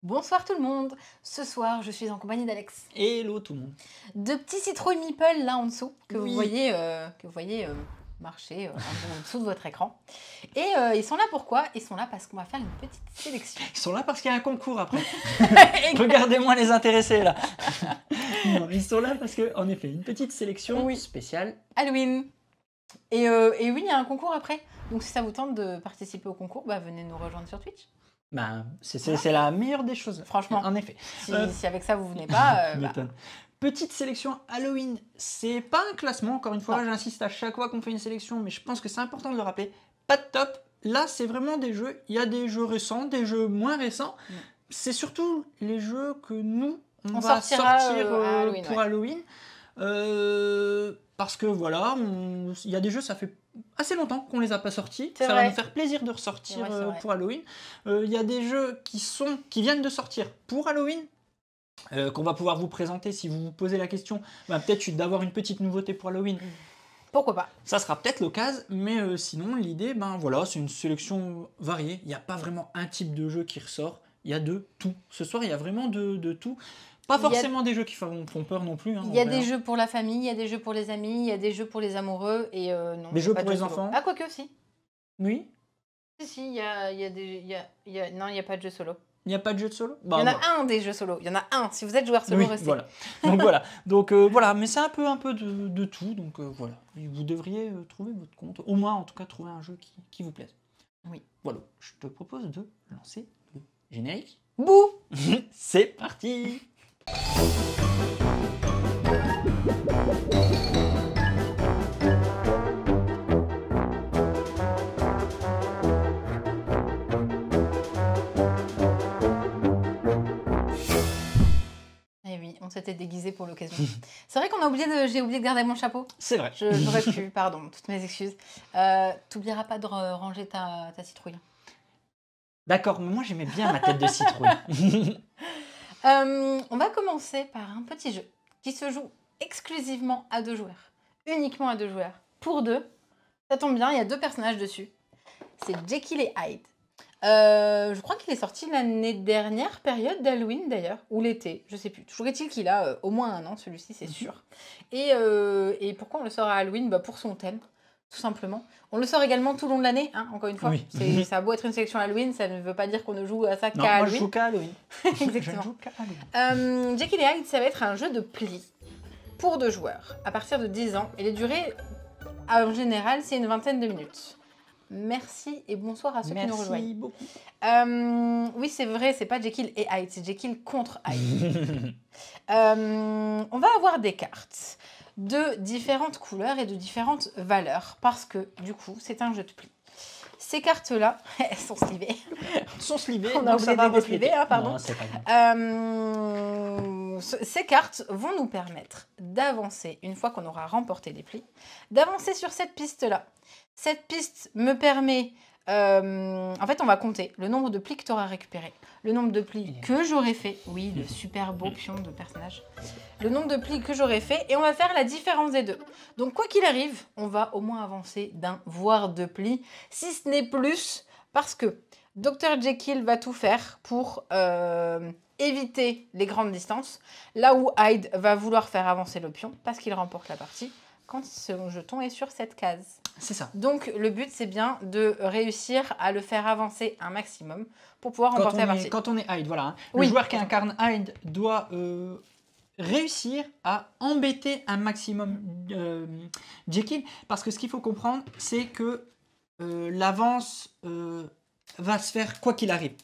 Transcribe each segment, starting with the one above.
Bonsoir tout le monde. Ce soir, je suis en compagnie d'Alex. Hello tout le monde. De petits citrouilles meeple là en dessous que Oui. vous voyez marcher un peu en dessous de votre écran. Et ils sont là pourquoi? Ils sont là parce qu'on va faire une petite sélection. Ils sont là parce qu'il y a un concours après. Regardez-moi les intéressés là. Non, ils sont là parce qu'en effet, une petite sélection spéciale. Halloween. Et oui, il y a un concours après. Donc si ça vous tente de participer au concours, bah, venez nous rejoindre sur Twitch. Ben, c'est la meilleure des choses. Franchement. En effet. Si avec ça vous venez pas, Petite sélection Halloween, c'est pas un classement, encore une fois, j'insiste à chaque fois qu'on fait une sélection, mais je pense que c'est important de le rappeler. Pas de top, là c'est vraiment des jeux, il y a des jeux récents, des jeux moins récents, c'est surtout les jeux que nous, on va sortir pour Halloween. Parce que voilà, il y a des jeux, ça fait assez longtemps qu'on les a pas sortis. Ça va nous faire plaisir de ressortir pour Halloween. Il y a des jeux qui viennent de sortir pour Halloween, qu'on va pouvoir vous présenter si vous vous posez la question. Peut-être d'avoir une petite nouveauté pour Halloween. Pourquoi pas? Ça sera peut-être l'occasion, mais sinon l'idée, voilà, c'est une sélection variée. Il n'y a pas vraiment un type de jeu qui ressort. Il y a de tout. Ce soir, il y a vraiment de tout. Pas forcément des jeux qui font peur non plus. Il y a des jeux pour la famille, il y a des jeux pour les amis, il y a des jeux pour les amoureux et non. Des jeux pour les enfants. Ah, quoique aussi. Oui. Si, il y a non, il n'y a pas de jeu solo. Il n'y a pas de jeu de solo? Il y en a un des jeux solo. Il y en a un. Si vous êtes joueur solo, restez. Voilà. Donc voilà. Mais c'est un peu de tout. Donc voilà. Et vous devriez trouver votre compte. Au moins, en tout cas, trouver un jeu qui vous plaise. Oui. Voilà. Je te propose de lancer le générique. Bouh. C'est parti. Eh oui, on s'était déguisé pour l'occasion. C'est vrai qu'on j'ai oublié de garder mon chapeau. C'est vrai. J'aurais pu, pardon, toutes mes excuses. T'oublieras pas de ranger ta citrouille. D'accord, mais moi j'aimais bien ma tête de citrouille. On va commencer par un petit jeu qui se joue exclusivement à 2 joueurs. Uniquement à 2 joueurs. Pour 2. Ça tombe bien, il y a 2 personnages dessus. C'est Jekyll et Hyde. Je crois qu'il est sorti l'année dernière, période d'Halloween d'ailleurs, ou l'été, je sais plus. Toujours est-il qu'il a au moins 1 an, celui-ci, c'est sûr. Et pourquoi on le sort à Halloween? Pour son thème, tout simplement. On le sort également tout le long de l'année, encore une fois. Oui. Ça a beau être une sélection Halloween, ça ne veut pas dire qu'on ne joue à ça qu'à Halloween. Moi je joue qu'à Halloween. Exactement. Je joue qu'à Halloween. Jekyll et Hyde, ça va être un jeu de pli pour 2 joueurs, à partir de 10 ans. Et les durées, en général, c'est une vingtaine de minutes. Merci et bonsoir à ceux qui nous rejoignent. Merci beaucoup. Oui, c'est vrai, c'est pas Jekyll et Hyde, c'est Jekyll contre Hyde. On va avoir des cartes de différentes couleurs et de différentes valeurs parce que, du coup, c'est un jeu de pli. Ces cartes-là, elles sont slivées. On a oublié de les désliver, pardon. Non, c'est pas grave. Ces cartes vont nous permettre d'avancer, une fois qu'on aura remporté les plis, d'avancer sur cette piste-là. Cette piste me permet... en fait, on va compter le nombre de plis que tu auras récupéré, le nombre de plis que j'aurai fait, oui, le super beau pion de personnage, le nombre de plis que j'aurai fait, et on va faire la différence des deux. Donc, quoi qu'il arrive, on va au moins avancer d'un, voire 2 plis, si ce n'est plus, parce que Dr Jekyll va tout faire pour éviter les grandes distances, là où Hyde va vouloir faire avancer le pion, parce qu'il remporte la partie, quand son jeton est sur cette case. C'est ça. Donc, le but, c'est bien de réussir à le faire avancer un maximum pour pouvoir remporter la partie. Quand on est Hyde, voilà. Le joueur qui incarne Hyde doit réussir à embêter un maximum Jekyll. Parce que ce qu'il faut comprendre, c'est que l'avance va se faire quoi qu'il arrive.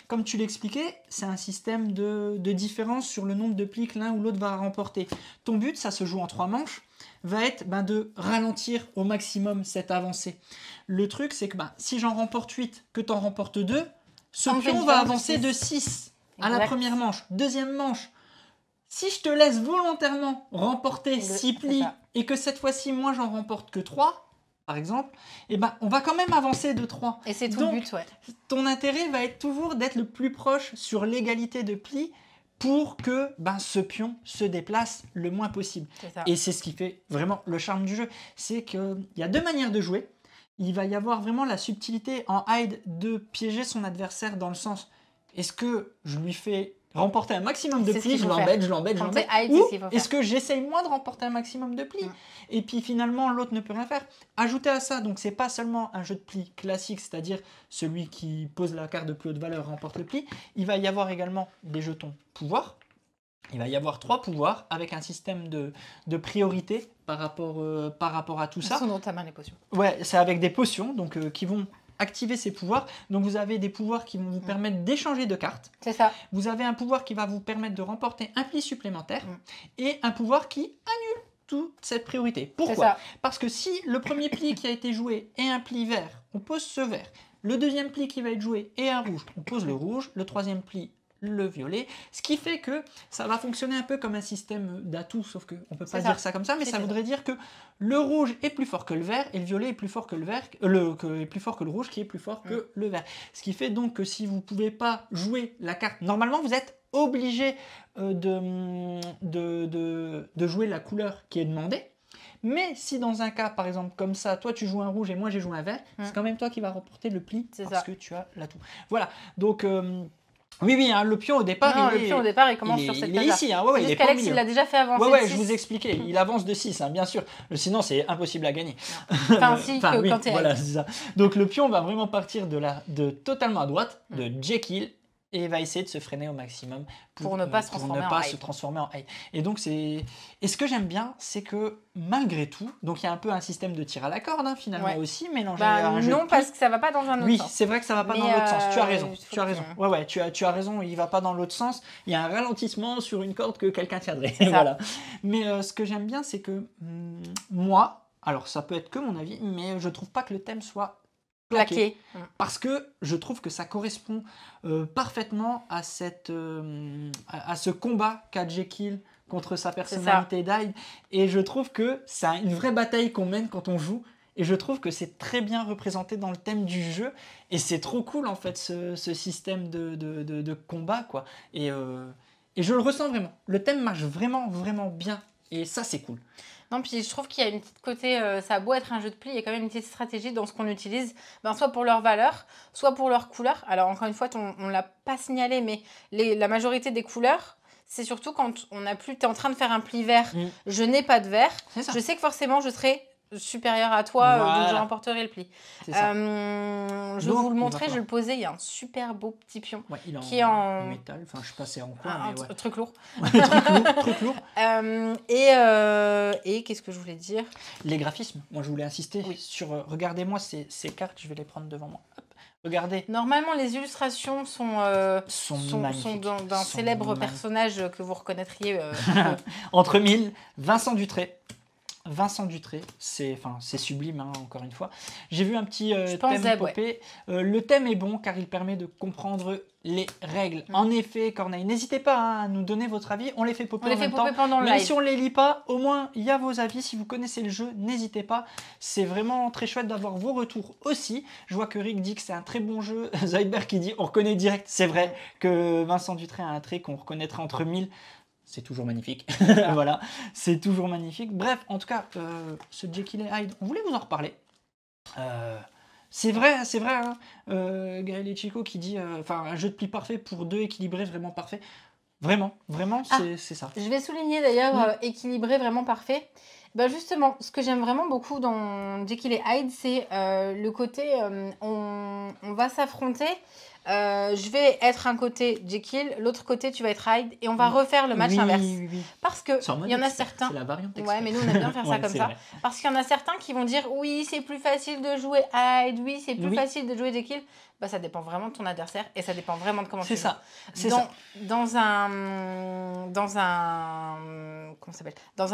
Comme tu l'expliquais, c'est un système de différence sur le nombre de plis que l'un ou l'autre va remporter. Ton but, ça se joue en 3 manches, va être de ralentir au maximum cette avancée. Le truc, c'est que si j'en remporte 8, que tu en remportes 2, ce pion va avancer de 6 à la première manche. Deuxième manche, si je te laisse volontairement remporter 6 plis et que cette fois-ci, moi, j'en remporte que 3, par exemple, on va quand même avancer de 3. Et c'est ton but, ouais. Ton intérêt va être toujours d'être le plus proche sur l'égalité de plis pour que ce pion se déplace le moins possible. Et c'est ce qui fait vraiment le charme du jeu. C'est qu'il y a 2 manières de jouer. Il va y avoir vraiment la subtilité en Hyde de piéger son adversaire dans le sens est-ce que je lui fais remporter un maximum de C'est ce plis, qu'il je faut l'embête, faire. je l'embête, je Quand t'es l'embête, hide, ou c'est ce qu'il faut est-ce faire. que j'essaye moi de remporter un maximum de plis et puis finalement l'autre ne peut rien faire. Ajouter à ça, donc c'est pas seulement un jeu de plis classique, c'est-à-dire celui qui pose la carte de plus haute valeur remporte le pli, il va y avoir également des jetons pouvoir. Il va y avoir 3 pouvoirs avec un système de priorité par rapport à tout ça. Elles sont dans ta main, les potions. Ouais, c'est avec des potions donc, qui vont activer ces pouvoirs. Donc vous avez des pouvoirs qui vont vous permettre d'échanger de cartes. C'est ça. Vous avez un pouvoir qui va vous permettre de remporter un pli supplémentaire et un pouvoir qui annule toute cette priorité. Pourquoi? Parce que si le premier pli qui a été joué est un pli vert, on pose ce vert. Le deuxième pli qui va être joué est un rouge, on pose le rouge. Le troisième pli, le violet, ce qui fait que ça va fonctionner un peu comme un système d'atout, sauf qu'on ne peut pas dire ça comme ça, mais ça voudrait dire que le rouge est plus fort que le vert et le violet est plus fort que le vert, est plus fort que le rouge qui est plus fort que le vert. Ce qui fait donc que si vous ne pouvez pas jouer la carte, normalement vous êtes obligé de jouer la couleur qui est demandée. Mais si dans un cas, par exemple, comme ça, toi tu joues un rouge et moi j'ai joué un vert, c'est quand même toi qui vas remporter le pli parce que tu as l'atout. Voilà, donc oui, hein, le pion au départ, il commence sur cette page-là. Il est ici, hein, ouais, il est pas Alex, il l'a déjà fait avancer. Ouais, je vous expliquais, il avance de 6, hein, bien sûr. Sinon, c'est impossible à gagner. Enfin, si, quand t'es voilà, c'est ça. Donc, le pion va vraiment partir de totalement à droite, de Jekyll, et va essayer de se freiner au maximum pour ne pas se transformer en Hyde. Et donc, et ce que j'aime bien, c'est que malgré tout, donc il y a un peu un système de tir à la corde, hein, finalement aussi, mélangé à un jeu non, parce que ça va pas dans un autre sens. Oui, c'est vrai que ça va pas dans l'autre sens. Tu as raison. Tu as raison. Ouais, tu as raison. Il va pas dans l'autre sens. Il y a un ralentissement sur une corde que quelqu'un tiendrait. Voilà. Mais ce que j'aime bien, c'est que moi, alors ça peut être que mon avis, mais je trouve pas que le thème soit plaqué. Parce que je trouve que ça correspond parfaitement à ce combat qu'a Jekyll contre sa personnalité d'Hyde. Et je trouve que c'est une vraie bataille qu'on mène quand on joue. Et je trouve que c'est très bien représenté dans le thème du jeu. Et c'est trop cool, en fait, ce système de combat, quoi. Et je le ressens vraiment. Le thème marche vraiment, vraiment bien. Et ça, c'est cool. Non, puis je trouve qu'il y a une petite côté, ça a beau être un jeu de pli, il y a quand même une petite stratégie dans ce qu'on utilise, soit pour leur valeur, soit pour leur couleur. Alors encore une fois, on ne l'a pas signalé, mais la majorité des couleurs, c'est surtout quand on n'a plus, tu es en train de faire un pli vert, je n'ai pas de vert, je sais que forcément je serai supérieur à toi, donc je remporterai le pli. Je vais vous le montrer, je le posais, il y a un super beau petit pion qui est en métal, enfin je sais pas c'est en quoi, un truc lourd. truc lourd. Et qu'est-ce que je voulais dire? Les graphismes, moi je voulais insister sur, regardez-moi ces cartes, je vais les prendre devant moi. Hop. Regardez. Normalement, les illustrations sont d'un célèbre personnage que vous reconnaîtriez. Entre mille, Vincent Dutré. Vincent Dutré, c'est sublime, hein, encore une fois. J'ai vu un petit thème popé. Le thème est bon car il permet de comprendre les règles. En effet, Corneille, n'hésitez pas à nous donner votre avis. On les fait popper en même temps. Même si on ne les lit pas, au moins il y a vos avis. Si vous connaissez le jeu, n'hésitez pas. C'est vraiment très chouette d'avoir vos retours aussi. Je vois que Rick dit que c'est un très bon jeu. Zoidberg qui dit on reconnaît direct. C'est vrai que Vincent Dutré a un trait qu'on reconnaîtra entre mille. C'est toujours magnifique. Voilà, c'est toujours magnifique. Bref, en tout cas, ce Jekyll et Hyde, on voulait vous en reparler. C'est vrai, hein, Gaël et Chico qui dit un jeu de pli parfait pour deux équilibrés, vraiment parfait. Vraiment, c'est ça. Je vais souligner d'ailleurs équilibré, vraiment parfait. Justement, ce que j'aime vraiment beaucoup dans Jekyll et Hyde, c'est le côté on va s'affronter. Je vais être un côté Jekyll, l'autre côté tu vas être Hyde et on va refaire le match inverse. Oui. Parce que il y en a certains. C'est la variante expert. Ouais, mais nous on aime bien faire ça comme ça. Vrai. Parce qu'il y en a certains qui vont dire oui, c'est plus facile de jouer Hyde, oui, c'est plus facile de jouer Jekyll. Ça dépend vraiment de ton adversaire et ça dépend vraiment de comment tu joues. C'est ça. Dans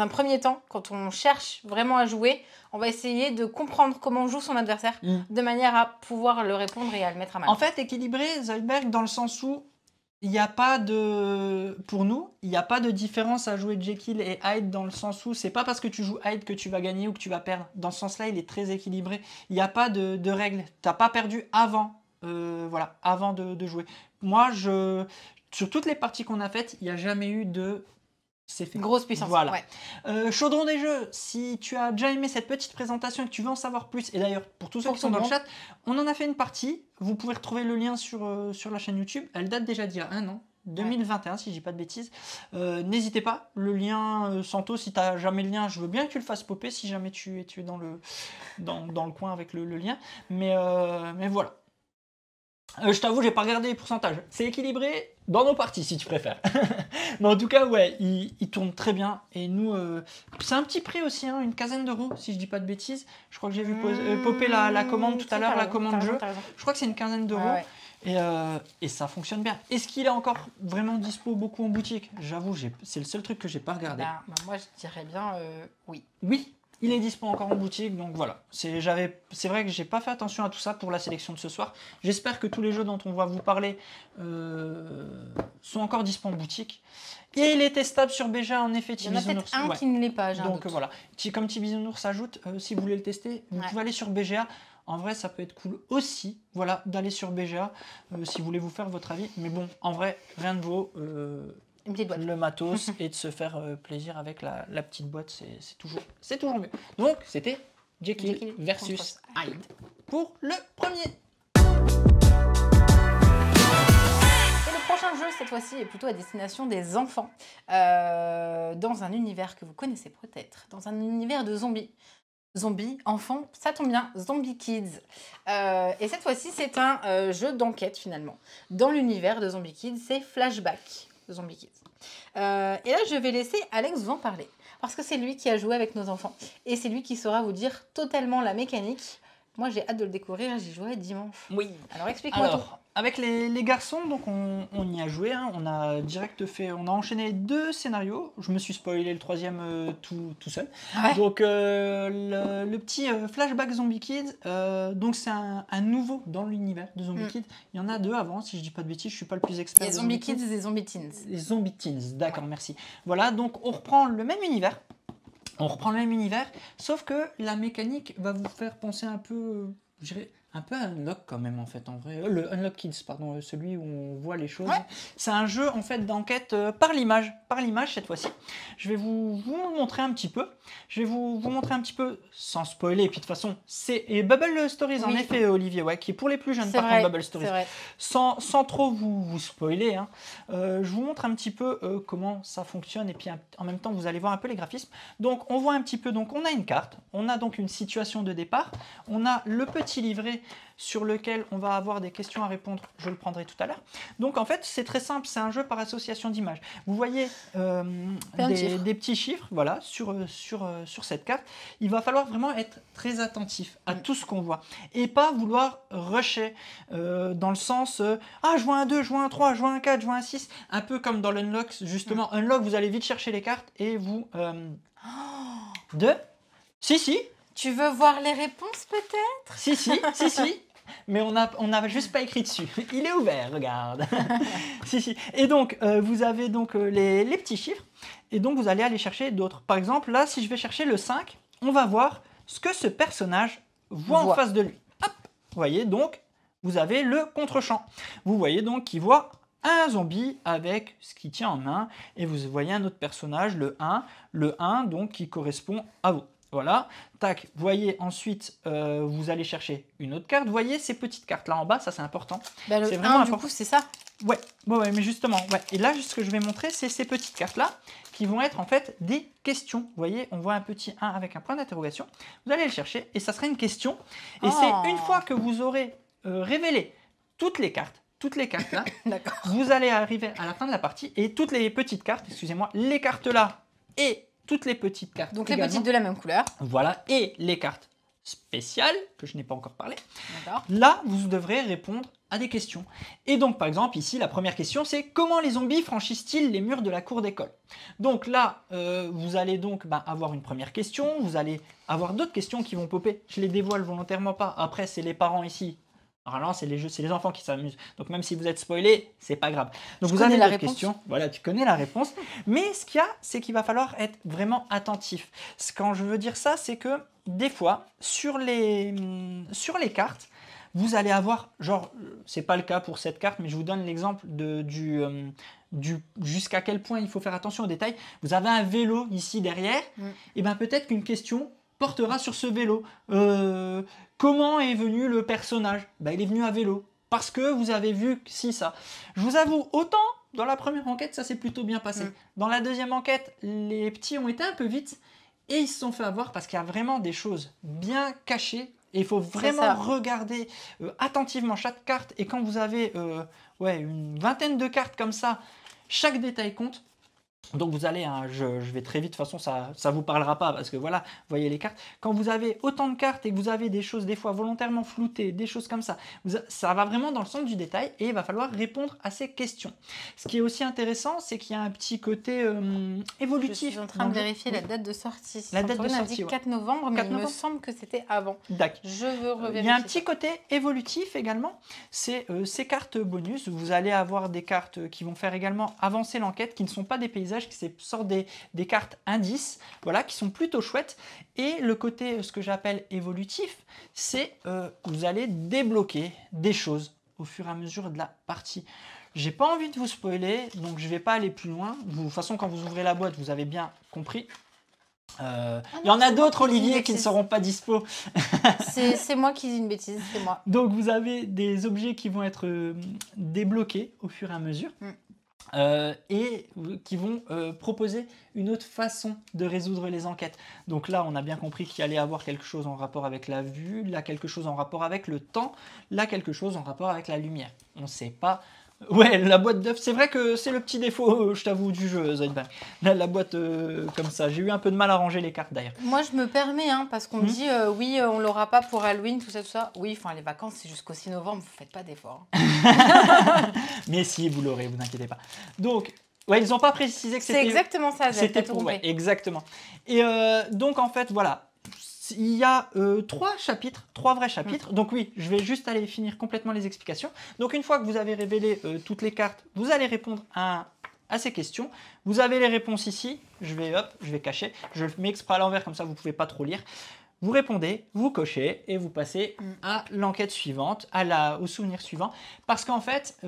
un premier temps, quand on cherche vraiment à jouer, on va essayer de comprendre comment joue son adversaire de manière à pouvoir le répondre et à le mettre à mal. En fait, équilibré, Zoidberg, dans le sens où il n'y a pas de... Pour nous, il n'y a pas de différence à jouer Jekyll et Hyde dans le sens où c'est pas parce que tu joues Hyde que tu vas gagner ou que tu vas perdre. Dans ce sens-là, il est très équilibré. Il n'y a pas de règles. Tu n'as pas perdu avant. Avant de jouer. Moi, sur toutes les parties qu'on a faites, il n'y a jamais eu de c'est fait. Grosse puissance. Voilà. Ouais. Chaudron des jeux, si tu as déjà aimé cette petite présentation et que tu veux en savoir plus, et d'ailleurs pour tous ceux qui sont dans le chat, on en a fait une partie. Vous pouvez retrouver le lien sur la chaîne YouTube. Elle date déjà d'il y a 1 an. 2021 si je dis pas de bêtises. N'hésitez pas, le lien Santo, si tu n'as jamais le lien, je veux bien que tu le fasses popper si jamais tu es dans le coin avec le lien. Mais voilà. Je t'avoue, j'ai pas regardé les pourcentages. C'est équilibré dans nos parties si tu préfères. Mais en tout cas, ouais, il tourne très bien. Et nous, c'est un petit prix aussi, hein, une quinzaine d'euros si je dis pas de bêtises. Je crois que j'ai vu popper la commande tout à l'heure, la commande jeu. Je crois que c'est une quinzaine d'euros. Et ça fonctionne bien. Est-ce qu'il est encore vraiment dispo beaucoup en boutique? J'avoue, c'est le seul truc que j'ai pas regardé. Moi, je dirais bien oui. Oui, il est dispo encore en boutique, donc voilà. C'est vrai que j'ai pas fait attention à tout ça pour la sélection de ce soir. J'espère que tous les jeux dont on va vous parler sont encore dispo en boutique. Et il est testable sur BGA, en effet. Il y en a peut-être un qui ne l'est pas. Donc voilà, comme Tibisounours s'ajoute, si vous voulez le tester, vous pouvez aller sur BGA. En vrai, ça peut être cool aussi, voilà, d'aller sur BGA si vous voulez vous faire votre avis. Mais bon, en vrai, rien ne vaut le matos et de se faire plaisir avec la petite boîte, c'est toujours mieux. Donc, c'était Jekyll versus Hyde pour le premier. Et le prochain jeu, cette fois-ci, est plutôt à destination des enfants, dans un univers que vous connaissez peut-être, dans un univers de zombies. Zombies, enfants, ça tombe bien, Zombie Kids. Et cette fois-ci, c'est un jeu d'enquête finalement. Dans l'univers de Zombie Kids, c'est Flashback de Zombie Kids. Et là, je vais laisser Alex vous en parler. Parce que c'est lui qui a joué avec nos enfants. Et c'est lui qui saura vous dire totalement la mécanique. Moi, j'ai hâte de le découvrir, j'y jouerai dimanche. Oui. Alors, explique-moi tout. Avec les garçons, donc on y a joué, hein. On a enchaîné 2 scénarios. Je me suis spoilé le 3e tout seul. Ouais. Donc le petit Flashback Zombie Kids, donc c'est un nouveau dans l'univers de Zombie Kids. Il y en a 2 avant, si je dis pas de bêtises, je suis pas le plus expert. Les Zombie Kids et les Zombie Teens. Les Zombie Teens, d'accord, merci. Voilà, donc on reprend le même univers. Sauf que la mécanique va vous faire penser un peu, je dirais, un peu à Unlock quand même en fait en vrai. Le Unlock Kids, pardon, celui où on voit les choses. Ouais. C'est un jeu en fait d'enquête par l'image cette fois-ci. Je vais vous montrer un petit peu. Je vais vous montrer un petit peu sans spoiler. Et puis de toute façon, c'est Bubble Stories en effet, Olivier, ouais, qui est pour les plus jeunes par contre Bubble Stories. Sans trop vous spoiler, hein. Je vous montre un petit peu comment ça fonctionne et puis en même temps vous allez voir un peu les graphismes. Donc on voit un petit peu, donc on a une carte, on a donc une situation de départ, on a le petit livret sur lequel on va avoir des questions à répondre, je le prendrai tout à l'heure. Donc en fait c'est très simple, c'est un jeu par association d'images. Vous voyez des petits chiffres, voilà, sur cette carte. Il va falloir vraiment être très attentif à tout ce qu'on voit et pas vouloir rusher dans le sens je vois un 2, je vois un 3, je vois un 4, je vois un 6, un peu comme dans l'Unlock justement. Unlock, vous allez vite chercher les cartes et vous Si. Tu veux voir les réponses peut-être? Si. Mais on n'a juste pas écrit dessus. Il est ouvert, regarde. Si. Et donc, vous avez donc les petits chiffres. Et donc, vous allez aller chercher d'autres. Par exemple, là, si je vais chercher le 5, on va voir ce que ce personnage voit en face de lui. Hop, vous voyez, donc, vous avez le contre-champ. Vous voyez donc qu'il voit un zombie avec ce qu'il tient en main. Et vous voyez un autre personnage, le 1 donc, qui correspond à vous. Voilà, tac, voyez ensuite, vous allez chercher une autre carte. Vous voyez ces petites cartes là en bas, ça c'est important. Bah, le 1, du coup, c'est ça? Ouais, mais justement, ouais. Et là, ce que je vais montrer, c'est ces petites cartes là qui vont être en fait des questions. Vous voyez, on voit un petit 1 avec un point d'interrogation. Vous allez le chercher et ça sera une question. Et c'est une fois que vous aurez révélé toutes les cartes là, vous allez arriver à la fin de la partie et toutes les petites cartes, excusez-moi, les cartes là et toutes les petites cartes. Donc également. Les petites de la même couleur. Voilà, et les cartes spéciales, que je n'ai pas encore parlé. Là, vous devrez répondre à des questions. Et donc, par exemple, ici, la première question, c'est comment les zombies franchissent-ils les murs de la cour d'école? Donc là, vous allez donc avoir une première question, vous allez avoir d'autres questions qui vont popper. Je les dévoile volontairement pas. Après, c'est les parents ici. Alors là, c'est les enfants qui s'amusent. Donc même si vous êtes spoilé, c'est pas grave. Donc vous avez la question. Voilà, tu connais la réponse. Mais ce qu'il y a, c'est qu'il va falloir être vraiment attentif. Quand je veux dire ça, c'est que des fois, sur les cartes, vous allez avoir, genre, c'est pas le cas pour cette carte, mais je vous donne l'exemple jusqu'à quel point il faut faire attention aux détails. Vous avez un vélo ici derrière, et bien peut-être qu'une question portera sur ce vélo. Comment est venu le personnage? Il est venu à vélo. Parce que vous avez vu si ça. Je vous avoue, autant dans la première enquête, ça s'est plutôt bien passé. Dans la deuxième enquête, les petits ont été un peu vite et ils se sont fait avoir parce qu'il y a vraiment des choses bien cachées. Et il faut vraiment regarder attentivement chaque carte. Et quand vous avez une vingtaine de cartes comme ça, chaque détail compte. Donc vous allez, je vais très vite, de toute façon ça vous parlera pas parce que voilà, vous voyez les cartes. Quand vous avez autant de cartes et que vous avez des choses des fois volontairement floutées, des choses comme ça, ça va vraiment dans le sens du détail et il va falloir répondre à ces questions. Ce qui est aussi intéressant, c'est qu'il y a un petit côté évolutif. Je suis en train de vérifier la date de sortie. La date de sortie, dit 4 novembre, mais il me semble que c'était avant. D'accord. Je veux revérifier. Il y a un petit côté évolutif également, c'est ces cartes bonus. Vous allez avoir des cartes qui vont faire également avancer l'enquête, qui ne sont pas des paysages, qui sortent des cartes indices, voilà, qui sont plutôt chouettes. Et le côté, ce que j'appelle évolutif, c'est vous allez débloquer des choses au fur et à mesure de la partie. J'ai pas envie de vous spoiler, donc je vais pas aller plus loin. De toute façon, quand vous ouvrez la boîte, vous avez bien compris. Il y en a d'autres, Olivier, qui ne seront pas dispo. C'est moi qui dis une bêtise, c'est moi. Donc vous avez des objets qui vont être débloqués au fur et à mesure. Et qui vont proposer une autre façon de résoudre les enquêtes. Donc là, on a bien compris qu'il allait avoir quelque chose en rapport avec la vue, là quelque chose en rapport avec le temps, là quelque chose en rapport avec la lumière. On ne sait pas. Ouais, la boîte d'œufs, c'est vrai que c'est le petit défaut, je t'avoue, du jeu, Zoidberg. Là, la boîte comme ça, j'ai eu un peu de mal à ranger les cartes d'ailleurs. Moi, je me permets, parce qu'on me dit, oui, on l'aura pas pour Halloween, tout ça, tout ça. Oui, enfin, les vacances, c'est jusqu'au 6 novembre, vous faites pas d'efforts. Mais si, vous l'aurez, vous inquiétez pas. Donc, ouais, ils n'ont pas précisé que c'était... C'est exactement ça, c'était pour... Ouais, exactement. Et donc, en fait, voilà. Il y a 3 chapitres, 3 vrais chapitres. Donc oui, je vais juste aller finir complètement les explications. Donc une fois que vous avez révélé toutes les cartes, vous allez répondre à ces questions. Vous avez les réponses ici. Je vais cacher. Je le mets exprès à l'envers, comme ça vous ne pouvez pas trop lire. Vous répondez, vous cochez et vous passez à l'enquête suivante, au souvenir suivant. Parce qu'en fait,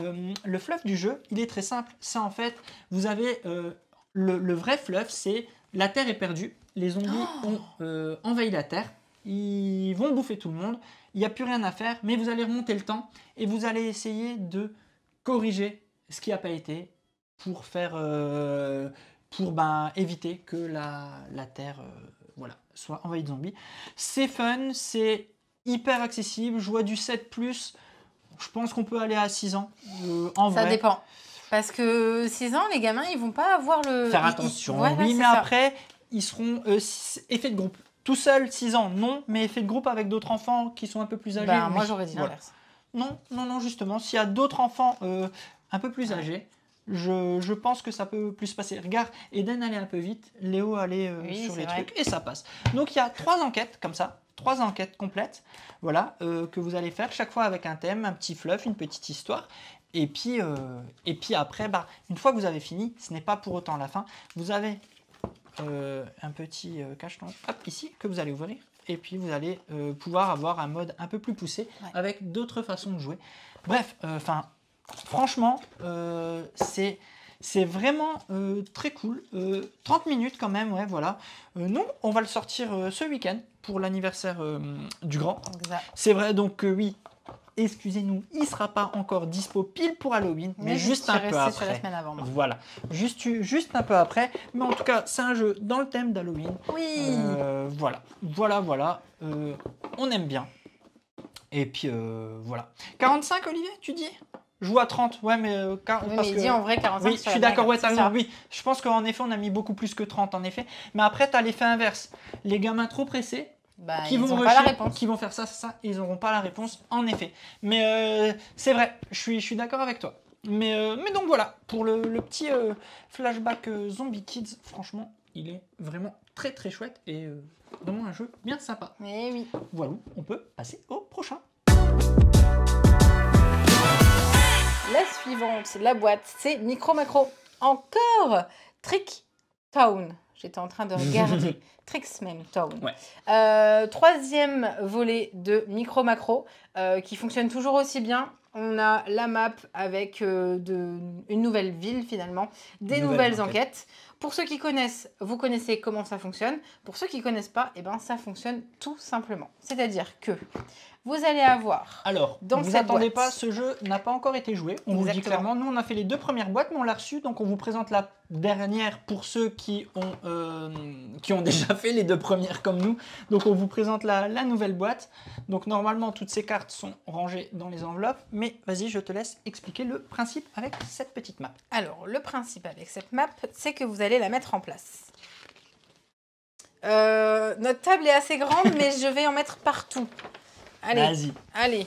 le fluff du jeu, il est très simple. Ça, en fait, vous avez le vrai fluff, c'est la Terre est perdue. Les zombies ont envahi la Terre, ils vont bouffer tout le monde, il n'y a plus rien à faire, mais vous allez remonter le temps et vous allez essayer de corriger ce qui n'a pas été pour éviter que la Terre soit envahie de zombies. C'est fun, c'est hyper accessible, je vois du 7+, je pense qu'on peut aller à 6 ans, en vrai. Ça dépend, parce que 6 ans, les gamins, ils vont pas avoir le... Faire attention, oui, mais après... Ils seront effet de groupe. Tout seul, 6 ans, non, mais effet de groupe avec d'autres enfants qui sont un peu plus âgés. Moi, j'aurais dit l'inverse. Non, justement. S'il y a d'autres enfants un peu plus âgés, je pense que ça peut plus se passer. Regarde, Eden allait un peu vite, Léo allait sur les trucs, et ça passe. Donc, il y a 3 enquêtes comme ça, 3 enquêtes complètes, voilà, que vous allez faire, chaque fois avec un thème, un petit fluff, une petite histoire. Et puis après, une fois que vous avez fini, ce n'est pas pour autant la fin, vous avez... un petit cacheton ici que vous allez ouvrir et puis vous allez pouvoir avoir un mode un peu plus poussé avec d'autres façons de jouer. Bref, franchement, c'est vraiment très cool. 30 minutes quand même, ouais, voilà. Nous, on va le sortir ce week-end pour l'anniversaire du grand. C'est vrai, donc oui. Excusez-nous, il ne sera pas encore dispo pile pour Halloween, mais juste un peu après. Sur la semaine avant, voilà, juste un peu après. Mais en tout cas, c'est un jeu dans le thème d'Halloween. Oui. Voilà. On aime bien. Et puis voilà. 45, Olivier, tu dis? Je joue à 30, ouais, mais... mais il dit en vrai 45. Oui, je suis d'accord, ouais, t'as raison, oui. Je pense qu'en effet, on a mis beaucoup plus que 30, en effet. Mais après, tu as l'effet inverse. Les gamins trop pressés, qui vont pas la réponse. Qui vont faire ça, et ils n'auront pas la réponse, en effet. Mais c'est vrai, je suis d'accord avec toi. Mais donc voilà, pour le petit flashback Zombie Kids, franchement, il est vraiment très très chouette et vraiment un jeu bien sympa. Mais oui. Voilà, on peut passer au prochain. La suivante, la boîte, c'est Micro Macro. Encore Trick Town. J'étais en train de regarder Trixman Town. Ouais. Troisième volet de Micro Macro qui fonctionne toujours aussi bien. On a la map avec une nouvelle ville finalement, des nouvelles enquêtes. Pour ceux qui connaissent, vous connaissez comment ça fonctionne. Pour ceux qui ne connaissent pas, eh ben, ça fonctionne tout simplement. C'est-à-dire que vous allez avoir... Alors, dans vous cette attendez boîte, pas, ce jeu n'a pas encore été joué. On vous le dit clairement. Nous, on a fait les 2 premières boîtes, mais on l'a reçu. Donc, on vous présente la dernière pour ceux qui ont déjà fait les 2 premières comme nous. Donc, on vous présente la nouvelle boîte. Donc, normalement, toutes ces cartes sont rangées dans les enveloppes. Mais vas-y, je te laisse expliquer le principe avec cette petite map. Alors, le principe avec cette map, c'est que vous allez la mettre en place. Notre table est assez grande, mais je vais en mettre partout. Allez, vas-y. Allez.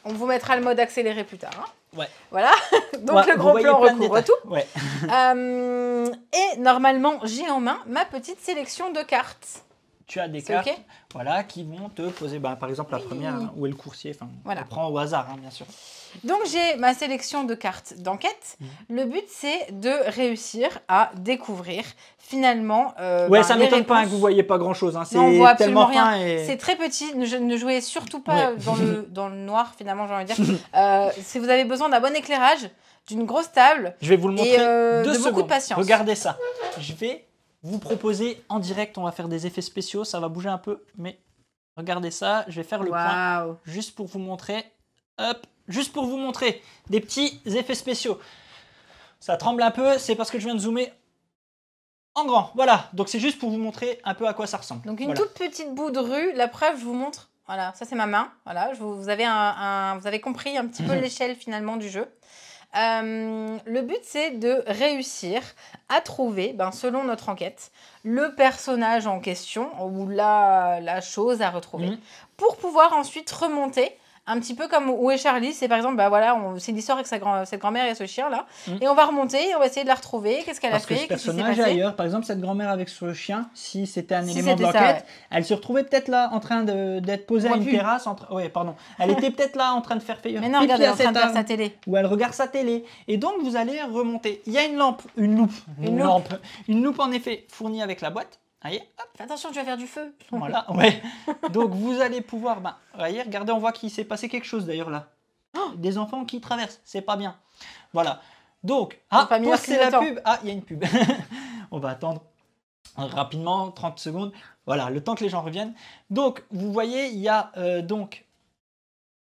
On vous mettra le mode accéléré plus tard. Hein. Ouais. Voilà. Donc le gros plan recouvre tout. Ouais. Et normalement, j'ai en main ma petite sélection de cartes. Tu as des cartes, okay, voilà, qui vont te poser, par exemple, la première, hein, où est le coursier, enfin, voilà. On prend au hasard, hein, bien sûr. Donc, j'ai ma sélection de cartes d'enquête. Le but, c'est de réussir à découvrir, finalement, ouais, ça ne m'étonne pas que vous ne voyez pas grand-chose. Hein. C'est tellement rien. Et... C'est très petit. Ne jouez surtout pas dans le noir, finalement, j'ai envie de dire. Si vous avez besoin d'un bon éclairage, d'une grosse table, je vais vous le montrer de beaucoup de patience. Regardez ça. Je vais vous proposer en direct, on va faire des effets spéciaux, ça va bouger un peu, mais regardez ça, je vais faire le point juste pour vous montrer. Hop, juste pour vous montrer des petits effets spéciaux. Ça tremble un peu, c'est parce que je viens de zoomer en grand. Voilà, donc c'est juste pour vous montrer un peu à quoi ça ressemble. Donc une toute petite bout de rue, la preuve, je vous montre. Voilà, ça c'est ma main. Voilà, vous avez compris un petit peu l'échelle finalement du jeu. Le but, c'est de réussir à trouver, selon notre enquête, le personnage en question ou la chose à retrouver pour pouvoir ensuite remonter. Un petit peu comme Où est Charlie, c'est par exemple, c'est l'histoire avec cette grand-mère et ce chien-là. Et on va remonter, et on va essayer de la retrouver. Qu'est-ce qu'elle a fait? Parce que ce personnage ailleurs, par exemple, cette grand-mère avec ce chien, si c'était un élément de l'enquête, elle se retrouvait peut-être là en train d'être posée à une terrasse. Oui, pardon. Elle était peut-être là en train de faire pipi. Mais non, regarde, elle est en train de faire sa télé. Ou elle regarde sa télé. Et donc, vous allez remonter. Il y a une loupe en effet fournie avec la boîte. Voyez, hop. Fais attention, tu vas faire du feu. Voilà, ouais. Donc vous allez pouvoir, voyez, regardez, on voit qu'il s'est passé quelque chose d'ailleurs là. Des enfants qui traversent, c'est pas bien. Voilà. Donc, c'est la pub. Ah, il y a une pub. On va attendre rapidement, 30 secondes. Voilà, le temps que les gens reviennent. Donc, vous voyez, il y a donc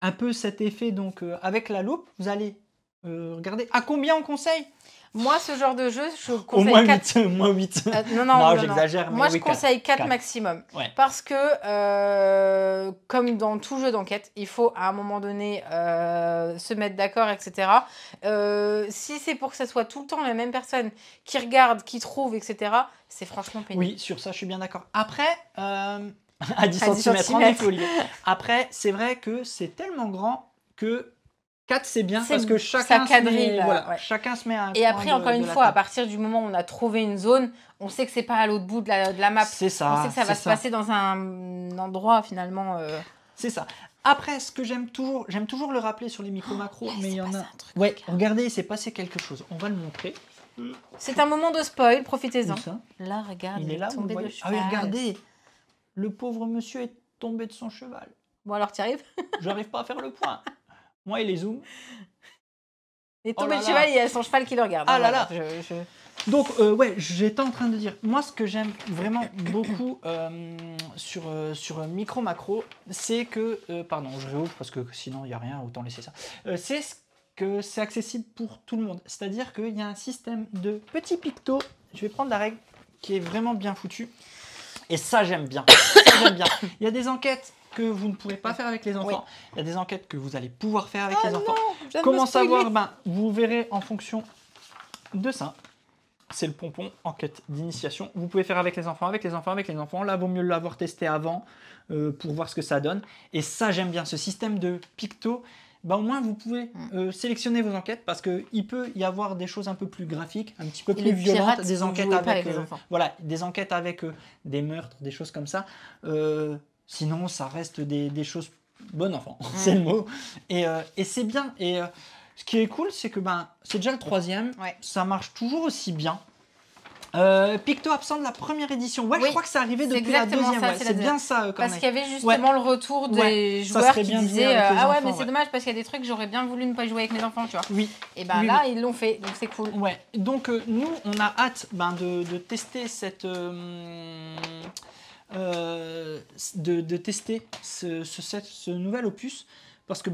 un peu cet effet donc avec la loupe. Vous allez regarder. À combien on conseille? Moi, ce genre de jeu, je conseille au moins 4. Moins 8. Non, j'exagère. Moi, je conseille 4 maximum. Ouais. Parce que, comme dans tout jeu d'enquête, il faut à un moment donné se mettre d'accord, etc. Si c'est pour que ce soit tout le temps la même personne qui regarde, qui trouve, etc., c'est franchement pénible. Oui, sur ça, je suis bien d'accord. Après, à 10 cm, en folie. Après, c'est vrai que c'est tellement grand que 4 c'est bien parce que chacun se met à un et après, encore une fois, à partir du moment où on a trouvé une zone, on sait que c'est pas à l'autre bout de la map. C'est ça. On sait que ça va se passer dans un endroit finalement. C'est ça. Après, ce que j'aime toujours le rappeler sur les micro-macros, mais il y en a. Ouais, regardez, il s'est passé quelque chose. On va le montrer. C'est un moment de spoil, profitez-en. Là, regarde, il est là, tombé de cheval. Ah oui, regardez, le pauvre monsieur est tombé de son cheval. Bon, alors, tu arrives? J'arrive pas à faire le point. Moi, il est zoom. Il est tombé de cheval, il y a son cheval qui le regarde. Ah là là. Donc, ouais, j'étais en train de dire, moi, ce que j'aime vraiment beaucoup sur micro-macro, c'est que, pardon, je réouvre parce que sinon, il n'y a rien, autant laisser ça. C'est que c'est accessible pour tout le monde. C'est-à-dire qu'il y a un système de petits pictos, je vais prendre la règle, qui est vraiment bien foutu. Et ça, j'aime bien. Il y a des enquêtes que vous ne pourrez pas faire avec les enfants. Il y a des enquêtes que vous allez pouvoir faire avec les enfants. Comment savoir? Vous verrez en fonction de ça. C'est le pompon, enquête d'initiation. Vous pouvez faire avec les enfants. Là, vaut mieux l'avoir testé avant pour voir ce que ça donne. Et ça, j'aime bien. Ce système de picto, au moins, vous pouvez sélectionner vos enquêtes parce qu'il peut y avoir des choses un peu plus graphiques, un petit peu plus violentes. Des enquêtes avec, des enquêtes avec des meurtres, des choses comme ça. Sinon, ça reste des choses bon enfant, c'est le mot. Et c'est bien. Et Ce qui est cool, c'est que c'est déjà le 3e. Ouais. Ça marche toujours aussi bien. Picto absent de la première édition. Ouais, Oui, je crois que c'est arrivé c'est depuis la exactement 2e. ça, Ouais, c'est c'est la bien ça, Parce Corneille. qu'il y avait justement le retour des ça joueurs serait qui bien de disaient venir avec les ah ouais, enfants, mais c'est ouais. dommage parce qu'il y a des trucs que j'aurais bien voulu ne pas jouer avec mes enfants, tu vois. Oui. Et Oui, là, oui. ils l'ont fait, donc c'est cool. Ouais. Donc, nous, on a hâte de tester de tester ce nouvel opus parce que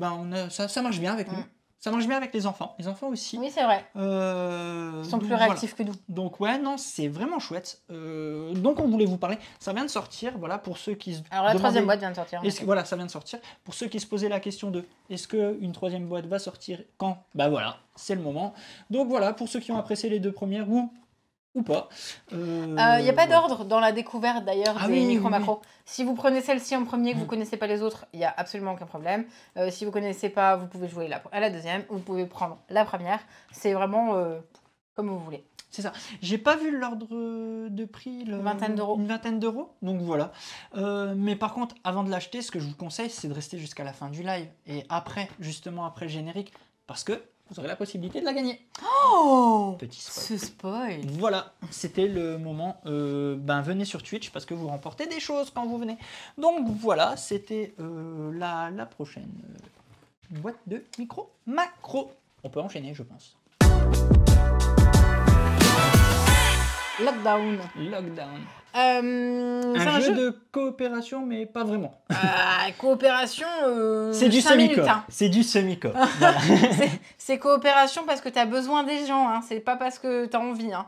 ça marche bien avec nous. Ça marche bien avec les enfants aussi. Oui, c'est vrai. Ils sont plus réactifs que nous. Donc ouais, non, c'est vraiment chouette. Donc on voulait vous parler. Ça vient de sortir, voilà, pour ceux qui se Alors la demandaient- 3e boîte vient de sortir. Voilà, ça vient de sortir. Pour ceux qui se posaient la question de est-ce qu'une 3e boîte va sortir quand? Bah voilà, c'est le moment. Donc voilà, pour ceux qui ont apprécié les 2 premières ou pas. Il n'y a pas d'ordre dans la découverte d'ailleurs Ah des oui, micro-macros. Si vous prenez celle-ci en premier, que vous ne connaissez pas les autres, il n'y a absolument aucun problème. Si vous ne connaissez pas, vous pouvez jouer à la 2e, vous pouvez prendre la première. C'est vraiment comme vous voulez. C'est ça. J'ai pas vu l'ordre de prix. Une vingtaine d'euros. Une vingtaine d'euros. Donc voilà. Mais par contre, avant de l'acheter, ce que je vous conseille, c'est de rester jusqu'à la fin du live. Et après, justement après le générique. Parce que vous aurez la possibilité de la gagner. Oh, petit spoil. ce spoil. Voilà, c'était le moment. Venez sur Twitch parce que vous remportez des choses quand vous venez. Donc voilà, c'était la prochaine boîte de micro macro. On peut enchaîner, je pense. Lockdown. Un C'est un jeu de coopération, mais pas vraiment. Coopération. C'est du 5 minutes, semi-co. hein. C'est du semi-co. Voilà. C'est coopération parce que tu as besoin des gens, hein. C'est pas parce que tu as envie. Hein.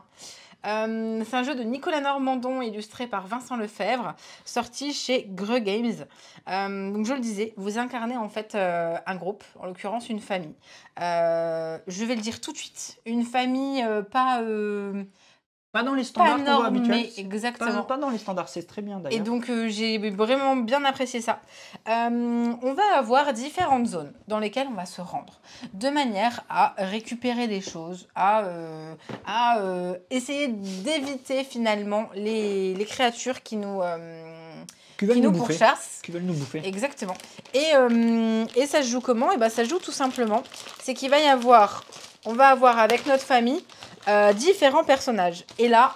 C'est un jeu de Nicolas Normandon illustré par Vincent Lefebvre, sorti chez Greux Games. Donc je le disais, vous incarnez en fait un groupe, en l'occurrence une famille. Je vais le dire tout de suite, une famille Pas dans les standards qu'on voit habituels. normée, exactement. Pas dans les standards, c'est très bien Et d'ailleurs. donc, j'ai vraiment bien apprécié ça. On va avoir différentes zones dans lesquelles on va se rendre, de manière à récupérer des choses, à essayer d'éviter finalement les créatures qui nous bouffer. pourchassent. Qui veulent nous bouffer. Exactement. Et ça se joue comment? Et ben, ça se joue tout simplement. C'est qu'il va y avoir, on va avoir avec notre famille différents personnages. Et là,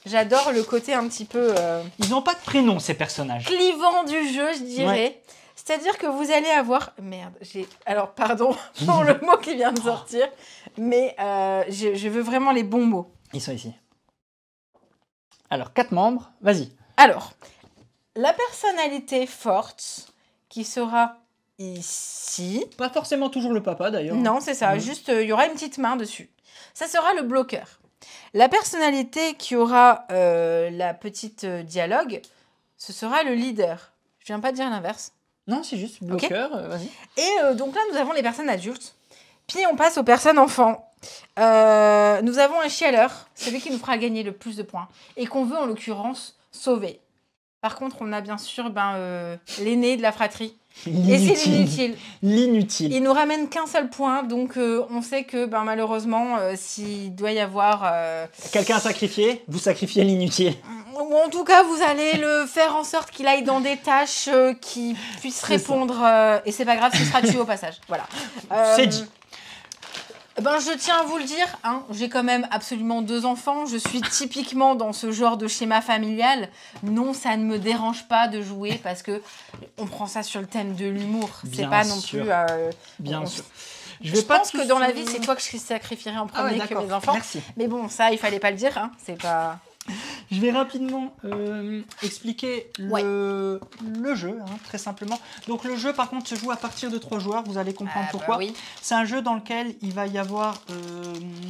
j'adore le côté un petit peu Ils n'ont pas de prénom, ces personnages. clivant du jeu, je dirais. Ouais. C'est-à-dire que vous allez avoir... Merde, alors, pardon pour le mot qui vient de sortir, mais je veux vraiment les bons mots. Ils sont ici. Alors, 4 membres, vas-y. Alors, la personnalité forte qui sera ici... Pas forcément toujours le papa, d'ailleurs. Non, c'est ça. Mhm. Juste, il y aura une petite main dessus. Ça sera le bloqueur. La personnalité qui aura la petite dialogue, ce sera le leader. Je viens pas de dire l'inverse. Non, c'est juste bloqueur, vas-y. Et donc là, nous avons les personnes adultes. Puis on passe aux personnes enfants. Nous avons un chialeur, celui qui nous fera gagner le plus de points. Et qu'on veut en l'occurrence sauver. Par contre, on a bien sûr l'aîné de la fratrie. Et c'est l'inutile. L'inutile. Il nous ramène qu'un seul point, donc on sait que malheureusement, s'il doit y avoir... Quelqu'un à sacrifier, vous sacrifiez l'inutile. Ou en tout cas, vous allez le faire en sorte qu'il aille dans des tâches qui puissent répondre. Et c'est pas grave, il sera tué au passage. Voilà. C'est dit. Je tiens à vous le dire, hein, j'ai quand même absolument 2 enfants. Je suis typiquement dans ce genre de schéma familial. Non, ça ne me dérange pas de jouer parce que on prend ça sur le thème de l'humour. C'est Bien pas non sûr. plus. Bien sûr. Je pense que dans la vie, c'est toi que je sacrifierais en premier que mes enfants. Merci. Mais bon, ça, il fallait pas le dire. Hein. C'est pas. Je vais rapidement expliquer le jeu, hein, très simplement. Donc le jeu, par contre, se joue à partir de 3 joueurs. Vous allez comprendre pourquoi. Oui. C'est un jeu dans lequel il va y avoir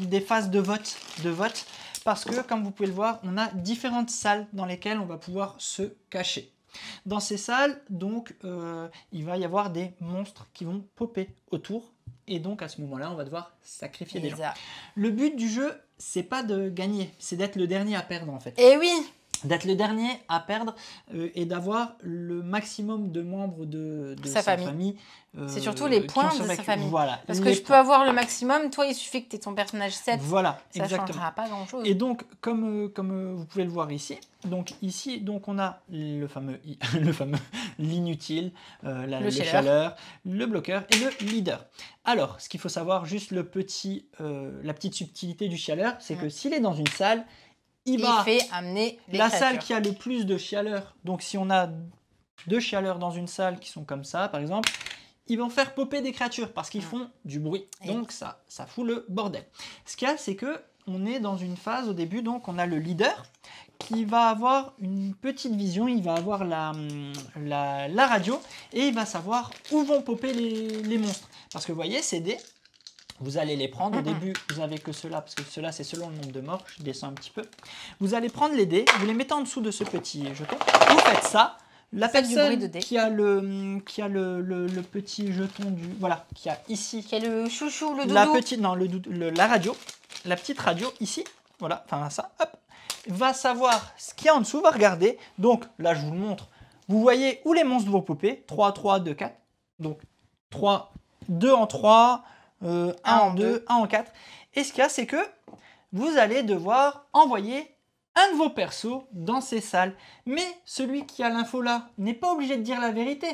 des phases de vote. Parce que, comme vous pouvez le voir, on a différentes salles dans lesquelles on va pouvoir se cacher. Dans ces salles, donc, il va y avoir des monstres qui vont popper autour. Et donc, à ce moment-là, on va devoir sacrifier des gens. Le but du jeu, c'est pas de gagner, c'est d'être le dernier à perdre, en fait. Et oui. d'être le dernier à perdre et d'avoir le maximum de membres de Sa sa famille. famille. C'est surtout les qui ont points de sa survécu. famille. Voilà, Parce que les je peux points. avoir le maximum, toi il suffit que tu aies ton personnage 7, Voilà, ça ne exactement. changera pas grand chose. Et donc, comme vous pouvez le voir ici, donc ici, donc on a le fameux l'inutile, les chaleurs, le bloqueur et le leader. Alors, ce qu'il faut savoir, juste la petite subtilité du chaleur, c'est que s'il est dans une salle, il fait amener les la créatures. salle qui a le plus de chaleur. Donc, si on a 2 chaleurs dans une salle qui sont comme ça, par exemple, ils vont faire popper des créatures parce qu'ils font du bruit. Donc, ça fout le bordel. Ce qu'il y a, c'est que on est dans une phase au début, donc on a le leader qui va avoir une petite vision, il va avoir la radio et il va savoir où vont popper les monstres. Parce que vous voyez, ces dés, vous allez les prendre. Au début, vous n'avez que cela, parce que cela, c'est selon le nombre de morts. Je descends un petit peu. Vous allez prendre les dés, vous les mettez en dessous de ce petit jeton. Vous faites ça. La personne qui a le petit jeton qui a ici, qui a le chouchou, le doudou, la radio, la petite radio ici, voilà, enfin ça, hop, va savoir ce qu'il y a en dessous, va regarder. Donc là, je vous le montre. Vous voyez où les monstres vont popper. 3, 3, 2, 4. Donc 3, 2 en 3, 1 en 2, 1 en 4. Et ce qu'il y a, c'est que vous allez devoir envoyer un de vos persos dans ces salles. Mais celui qui a l'info là n'est pas obligé de dire la vérité.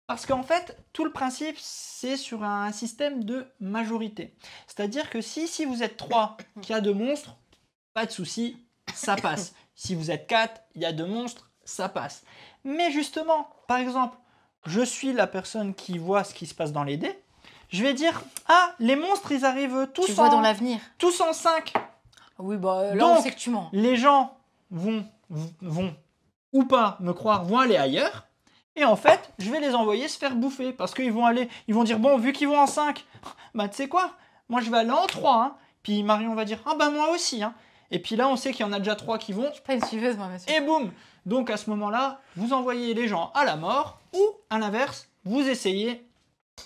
Parce qu'en fait, tout le principe, c'est sur un système de majorité. C'est-à-dire que si vous êtes 3 qui a 2 monstres, pas de souci, ça passe. Si vous êtes 4, il y a 2 monstres, ça passe. Mais justement, par exemple, je suis la personne qui voit ce qui se passe dans les dés. Je vais dire, ah, les monstres, ils arrivent tous dans l'avenir. Tous en 5. Oui, bah là, donc, on sait que tu mens. Les gens vont ou pas me croire, vont aller ailleurs. Et en fait, je vais les envoyer se faire bouffer. Parce qu'ils vont dire, bon, vu qu'ils vont en 5, bah tu sais quoi, moi je vais aller en 3. Hein. Puis Marion va dire, ah bah moi aussi. Hein. Et puis là, on sait qu'il y en a déjà 3 qui vont. Je suis pas une suiveuse, moi, monsieur. Et boum. Donc à ce moment-là, vous envoyez les gens à la mort. Ou à l'inverse, vous essayez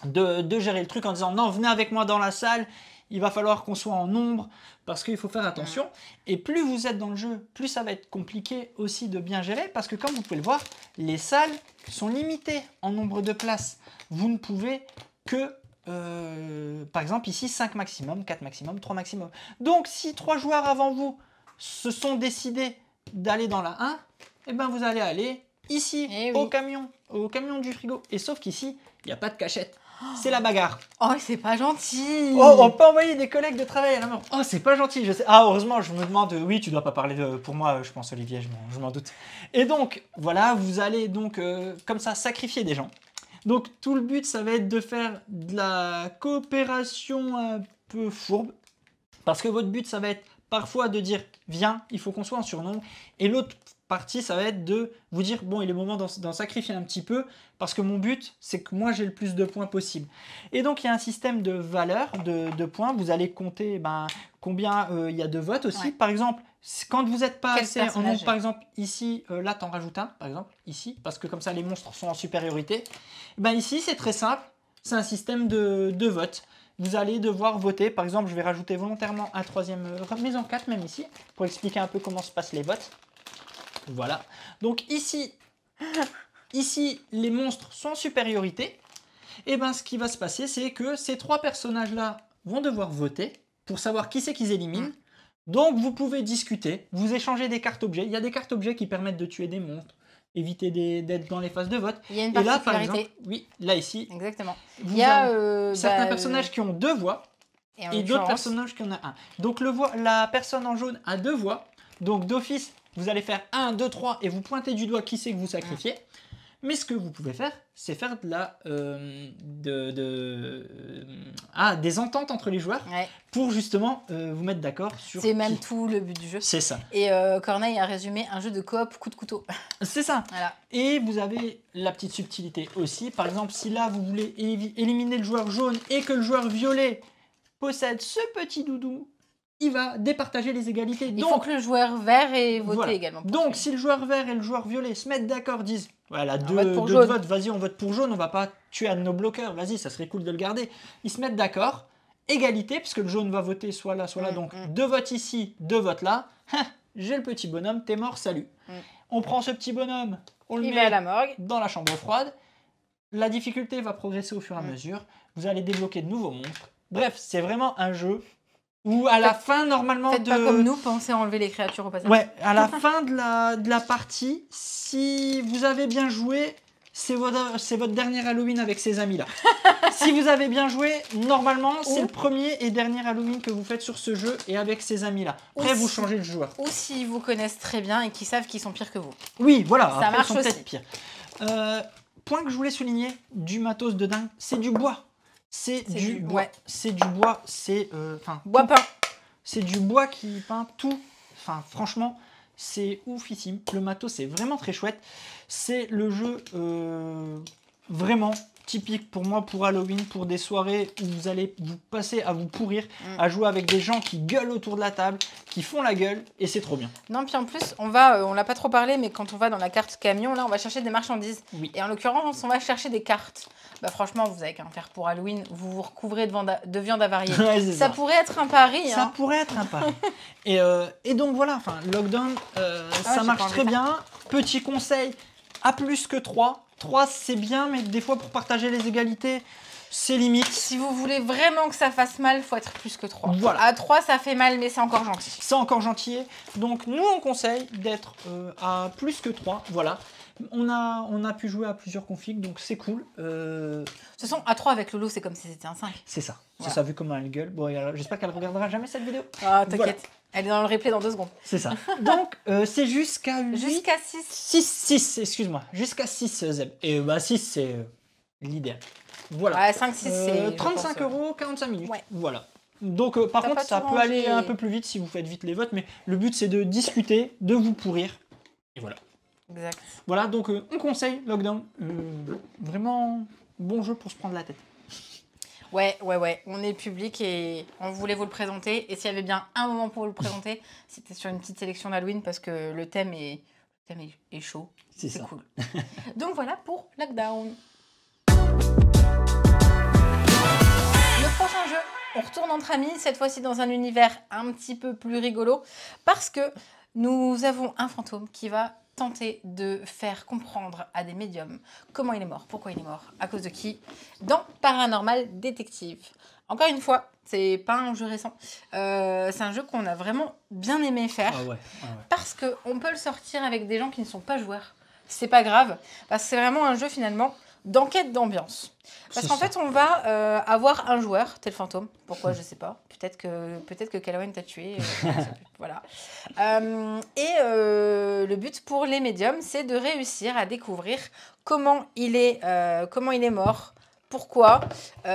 de gérer le truc en disant, non, venez avec moi dans la salle. Il va falloir qu'on soit en nombre parce qu'il faut faire attention. Et plus vous êtes dans le jeu, plus ça va être compliqué aussi de bien gérer parce que comme vous pouvez le voir, les salles sont limitées en nombre de places. Vous ne pouvez que, par exemple ici, 5 maximum, 4 maximum, 3 maximum. Donc si 3 joueurs avant vous se sont décidés d'aller dans la 1, eh ben, vous allez aller ici au camion du frigo. Et sauf qu'ici, il n'y a pas de cachette. C'est la bagarre. Oh, c'est pas gentil. Oh, on peut envoyer des collègues de travail à la mort. Oh, c'est pas gentil. Je sais. Ah, heureusement, je me demande. Oui, tu dois pas parler pour moi, je pense, Olivier, je m'en doute. Et donc, voilà, vous allez donc, comme ça, sacrifier des gens. Donc, tout le but, ça va être de faire de la coopération un peu fourbe. Parce que votre but, ça va être parfois de dire, viens, il faut qu'on soit en surnombre. Et l'autre partie, ça va être de vous dire, bon, il est moment d'en sacrifier un petit peu, parce que mon but, c'est que moi, j'ai le plus de points possible. Et donc, il y a un système de valeurs, de points. Vous allez compter combien il y a de votes aussi. Ouais. Par exemple, quand vous n'êtes pas assez en nombre, par exemple, ici, là, t'en rajoutes un, par exemple, ici, parce que comme ça, les monstres sont en supériorité. Ben, ici, c'est très simple. C'est un système de vote. Vous allez devoir voter. Par exemple, je vais rajouter volontairement un troisième, mais en 4 même ici, pour expliquer un peu comment se passent les votes. Voilà. Donc ici, les monstres sont en supériorité. Et bien, ce qui va se passer, c'est que ces 3 personnages-là vont devoir voter pour savoir qui c'est qu'ils éliminent. Donc, vous pouvez discuter, vous échangez des cartes objets. Il y a des cartes objets qui permettent de tuer des monstres, éviter d'être dans les phases de vote. Il y a une particularité. Et là, par exemple, oui, là ici, exactement. Il y a certains personnages qui ont 2 voix et d'autres personnages qui en ont 1. Donc, la personne en jaune a 2 voix. Donc, d'office, vous allez faire 1, 2, 3 et vous pointez du doigt qui c'est que vous sacrifiez. Mais ce que vous pouvez faire, c'est faire des ententes entre les joueurs pour justement vous mettre d'accord sur. C'est même tout le but du jeu. C'est ça. Et Corneille a résumé un jeu de coop coup de couteau. C'est ça. Voilà. Et vous avez la petite subtilité aussi. Par exemple, si là vous voulez éliminer le joueur jaune et que le joueur violet possède ce petit doudou, il va départager les égalités. Il faut que le joueur vert ait voté également. Donc, si le joueur vert et le joueur violet se mettent d'accord, disent voilà, deux votes, vas-y, on vote pour jaune, on va pas tuer un de nos bloqueurs, vas-y, ça serait cool de le garder. Ils se mettent d'accord, égalité, puisque le jaune va voter soit là, soit là. Donc, 2 votes ici, 2 votes là. j'ai le petit bonhomme, t'es mort, salut. On prend ce petit bonhomme, on le Il met va à la morgue. dans la chambre froide. La difficulté va progresser au fur et à mesure. Vous allez débloquer de nouveaux monstres. Bref, c'est vraiment un jeu où à la fin, normalement... Faites pas comme nous, pensez à enlever les créatures au passage. Ouais, à la fin de la partie, si vous avez bien joué, c'est votre dernier Halloween avec ces amis-là. Si vous avez bien joué, normalement, c'est le premier et dernier Halloween que vous faites sur ce jeu et avec ces amis-là. Après, vous changez de joueur. Ou s'ils vous connaissent très bien et qu'ils savent qu'ils sont pires que vous. Oui, voilà, ça après, marche ils sont aussi. peut-être pires. Point que je voulais souligner, du matos de dingue, c'est du bois. C'est du bois. Ouais. C'est du bois, c'est... Bois peint. C'est du bois qui peint tout. Enfin, franchement, c'est oufissime. Le matos, c'est vraiment très chouette. C'est le jeu vraiment typique pour moi, pour Halloween, pour des soirées où vous allez vous passer à vous pourrir, à jouer avec des gens qui gueulent autour de la table, qui font la gueule, et c'est trop bien. Non, puis en plus, on l'a pas trop parlé, mais quand on va dans la carte camion, là, on va chercher des marchandises. Oui. Et en l'occurrence, on va chercher des cartes. Bah franchement, vous avez qu'à en faire pour Halloween, vous vous recouvrez de viande avariée. Ouais, ça pourrait être un pari. Ça hein. pourrait être un pari. Et donc voilà, enfin, Lockdown, ça marche très bien. Petit conseil, à plus que 3. 3 c'est bien, mais des fois pour partager les égalités, c'est limite. Si vous voulez vraiment que ça fasse mal, il faut être plus que 3. Voilà. À 3, ça fait mal, mais c'est encore gentil. C'est encore gentil. Donc nous, on conseille d'être à plus que 3. Voilà. On a pu jouer à plusieurs configs, donc c'est cool. De toute façon, à 3 avec Lolo, c'est comme si c'était un 5. C'est ça. Voilà. C'est ça, vu comment elle gueule. Bon, j'espère qu'elle regardera jamais cette vidéo. Ah, t'inquiète. Voilà. Elle est dans le replay dans 2 secondes. C'est ça. Donc, c'est jusqu'à 8... Jusqu'à 6. 6, excuse-moi. Jusqu'à 6, Zeb. Et 6, c'est l'idéal. Voilà. Ouais, 5, 6, c'est... 35 €, 45 minutes. Ouais. Voilà. Donc, par T'as contre, pas ça tout peut rangé. aller un peu plus vite si vous faites vite les votes, mais le but, c'est de discuter, de vous pourrir. Et voilà. Exact. Voilà, donc on conseille Lockdown. Vraiment bon jeu pour se prendre la tête. Ouais. On est public et on voulait vous le présenter. Et s'il y avait bien un moment pour vous le présenter, c'était sur une petite sélection d'Halloween parce que le thème est chaud. C'est ça. Cool. Donc voilà pour Lockdown. Le prochain jeu, on retourne entre amis, cette fois-ci dans un univers un petit peu plus rigolo parce que nous avons un fantôme qui va tenter de faire comprendre à des médiums comment il est mort, pourquoi il est mort, à cause de qui, dans Paranormal Détective. Encore une fois, c'est pas un jeu récent, c'est un jeu qu'on a vraiment bien aimé faire, parce qu'on peut le sortir avec des gens qui ne sont pas joueurs. C'est pas grave, parce que c'est vraiment un jeu finalement d'enquête d'ambiance. Parce qu'en fait, on va avoir un joueur, tel fantôme. Pourquoi, je sais pas. Peut-être que Calloween t'a tué. Voilà. Le but pour les médiums, c'est de réussir à découvrir comment il est mort, pourquoi, pas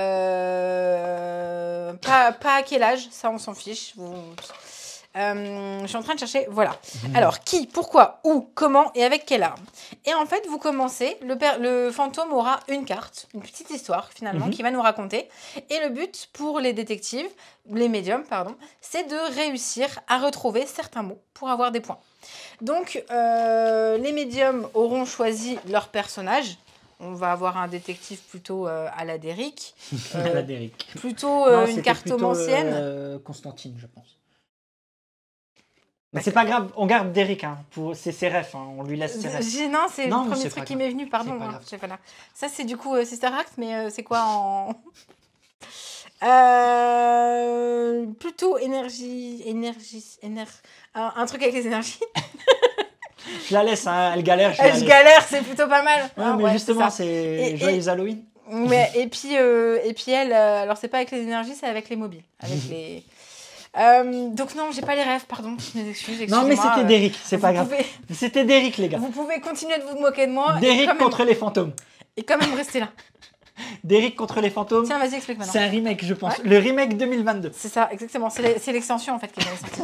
à quel âge, ça on s'en fiche. Je suis en train de chercher, voilà. Alors, qui, pourquoi, où, comment et avec quelle arme. Et en fait, vous commencez, le fantôme aura une carte, une petite histoire finalement, qui va nous raconter. Et le but pour les détectives, les médiums, pardon, c'est de réussir à retrouver certains mots pour avoir des points. Donc, les médiums auront choisi leur personnage. On va avoir un détective plutôt à la Derrick. À la Derrick. Plutôt une cartomancienne. Constantine, je pense. Mais c'est pas grave, on garde Derrick, hein, c'est ses refs, hein, on lui laisse ses refs. Non, c'est le premier truc qui m'est venu, pardon. C'est pas grave. Ça, c'est du coup Sister Act, mais c'est quoi en... plutôt un truc avec les énergies. Je la laisse, hein, elle galère. Je galère, c'est plutôt pas mal. Ouais, mais justement, c'est joyeux Halloween. Ouais, et puis elle, alors c'est pas avec les énergies, c'est avec les mobiles. Avec les... donc non, j'ai pas les rêves, pardon, mes excuses. Non mais c'était Derrick, c'est pas grave. C'était Derrick les gars. Vous pouvez continuer de vous moquer de moi. Derrick contre les fantômes. Et quand même rester là. Derrick contre les fantômes. Tiens, vas-y, explique maintenant. C'est un remake, je pense. Ouais. Le remake 2022. C'est ça, exactement. C'est l'extension en fait qui est sortie.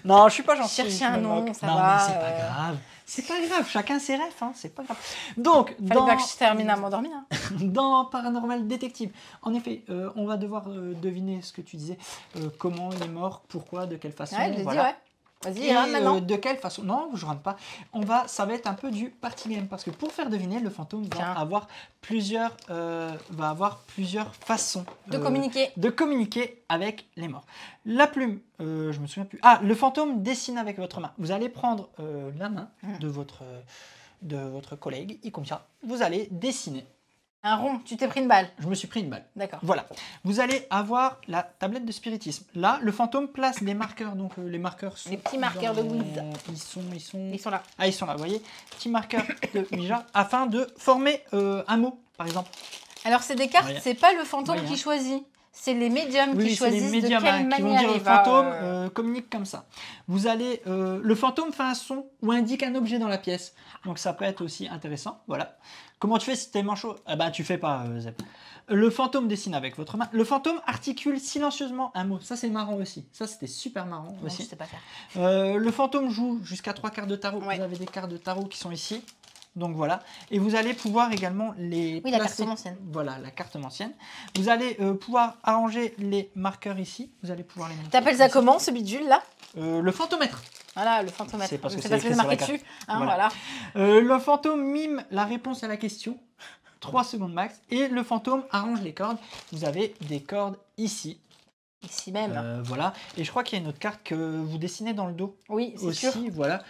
Non, je suis pas gentil. Chercher un nom, ça va. Non mais c'est pas grave. C'est pas grave, chacun ses rêves, hein, c'est pas grave. Donc, fallait pas que je termine à m'endormir. Hein. Dans Paranormal Détective, en effet, on va devoir deviner ce que tu disais, comment il est mort, pourquoi, de quelle façon. Ouais, je l'ai voilà. dit, ouais. Vas-y, Et maintenant. de quelle façon? Non, je rentre pas. Ça va être un peu du party game parce que pour faire deviner, le fantôme Tiens. va avoir plusieurs façons De communiquer. de communiquer avec les morts. La plume, je me souviens plus. Ah, le fantôme dessine avec votre main. Vous allez prendre la main de votre collègue et comme ça, vous allez dessiner. Un rond, tu t'es pris une balle. Je me suis pris une balle. D'accord. Voilà. Vous allez avoir la tablette de spiritisme. Là, le fantôme place des marqueurs. Donc, les marqueurs sont... Les petits marqueurs de Ouija. Ils sont là. Ah, ils sont là, vous voyez. Petits marqueurs de Ouija afin de former un mot, par exemple. Alors, c'est des cartes, Ouais. c'est pas le fantôme Ouais, qui hein. choisit. C'est les médiums Oui, qui c'est les choisissent médiums de quelle qui vont manière dire le il va... fantôme communique comme ça. Vous allez... le fantôme fait un son ou indique un objet dans la pièce. Donc, ça peut être aussi intéressant. Voilà. Comment tu fais si t'es manchot? Ah bah, tu fais pas, Zep. Le fantôme dessine avec votre main. Le fantôme articule silencieusement un mot. Ça, c'est marrant aussi. Ça, c'était super marrant Non, aussi. je sais pas faire. Le fantôme joue jusqu'à 3 cartes de tarot. Ouais. Vous avez des cartes de tarot qui sont ici. Donc voilà. Et vous allez pouvoir également les Oui, la carte ancienne. Voilà, la carte ancienne. Vous allez pouvoir arranger les marqueurs ici. Vous allez pouvoir les mettre. T'appelles ça comment, ce bidule-là? Le fantomètre. Voilà, le fantomètre. C'est parce que c'est c'est écrit sur la marqué carte. dessus. Hein, Voilà. voilà. Le fantôme mime la réponse à la question. 3 secondes max. Et le fantôme arrange les cordes. Vous avez des cordes ici. Ici même. Voilà. Et je crois qu'il y a une autre carte que vous dessinez dans le dos. Oui, c'est Aussi, sûr. voilà.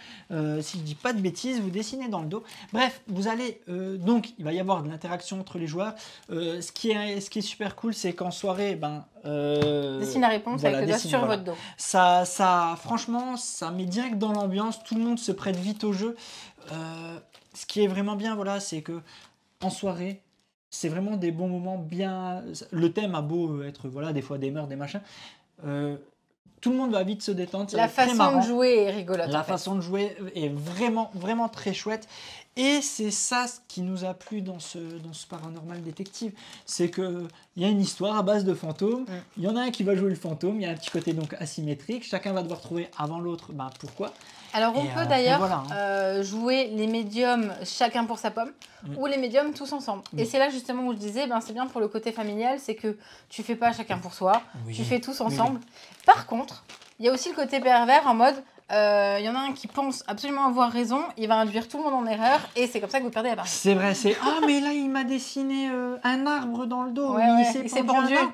Si je dis pas de bêtises, vous dessinez dans le dos. Bref, vous allez donc il va y avoir de l'interaction entre les joueurs. Ce qui est super cool, c'est qu'en soirée, Dessine la réponse voilà, avec le doigt dessine, sur voilà. votre dos. Franchement, ça met direct dans l'ambiance. Tout le monde se prête vite au jeu. Ce qui est vraiment bien, voilà, c'est que en soirée, c'est vraiment des bons moments bien. Le thème a beau être, voilà, des fois des meurtres, des machins. Tout le monde va vite se détendre. Ça va La être très façon marrant. de jouer est rigolote. La en fait. façon de jouer est vraiment, vraiment très chouette. Et c'est ça ce qui nous a plu dans ce Paranormal Détective. C'est qu'il y a une histoire à base de fantômes. Il y en a un qui va jouer le fantôme. Il y a un petit côté donc asymétrique. Chacun va devoir trouver avant l'autre pourquoi. Alors, on Et, peut d'ailleurs voilà, hein. jouer les médiums chacun pour sa pomme ou les médiums tous ensemble. Et c'est là justement où je disais, c'est bien pour le côté familial, c'est que tu fais pas chacun pour soi, Oui. tu fais tous Oui, ensemble. Par contre, il y a aussi le côté pervers en mode, il y en a un qui pense absolument avoir raison, il va induire tout le monde en erreur et c'est comme ça que vous perdez la partie. C'est vrai, c'est ah mais là il m'a dessiné un arbre dans le dos, Ouais, il ouais, il s'est pendu. un arbre.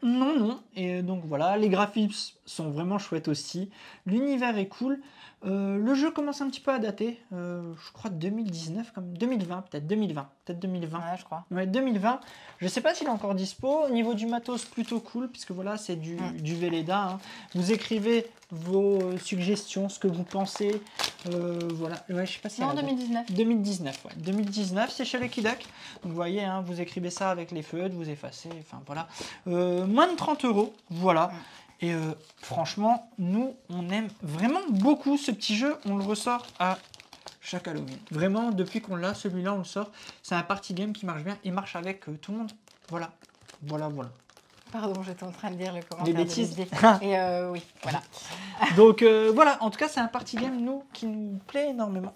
Non. Et donc voilà, les graphismes sont vraiment chouettes aussi. L'univers est cool. Le jeu commence un petit peu à dater. Je crois 2019, comme 2020 peut-être 2020. Ouais, je crois. Ouais, 2020. Je sais pas s'il est encore dispo. Au niveau du matos, plutôt cool, puisque voilà, c'est du Velleda. Hein. Vous écrivez vos suggestions, ce que vous pensez. Voilà. Ouais, je sais pas si. Non, 2019. 2019, ouais. 2019, c'est chez Lucky Duck. Donc vous voyez, hein, vous écrivez ça avec les feuilles, vous effacez. Enfin voilà. Moins de 30 €. Voilà. Et franchement, nous, on aime vraiment beaucoup ce petit jeu. On le ressort à chaque Halloween. Vraiment, depuis qu'on l'a, celui-là, on le sort. C'est un party game qui marche bien et marche avec tout le monde. Voilà. Pardon, j'étais en train de lire le commentaire. Les bêtises. Et oui, voilà. Donc voilà, en tout cas, c'est un party game, nous, qui nous plaît énormément.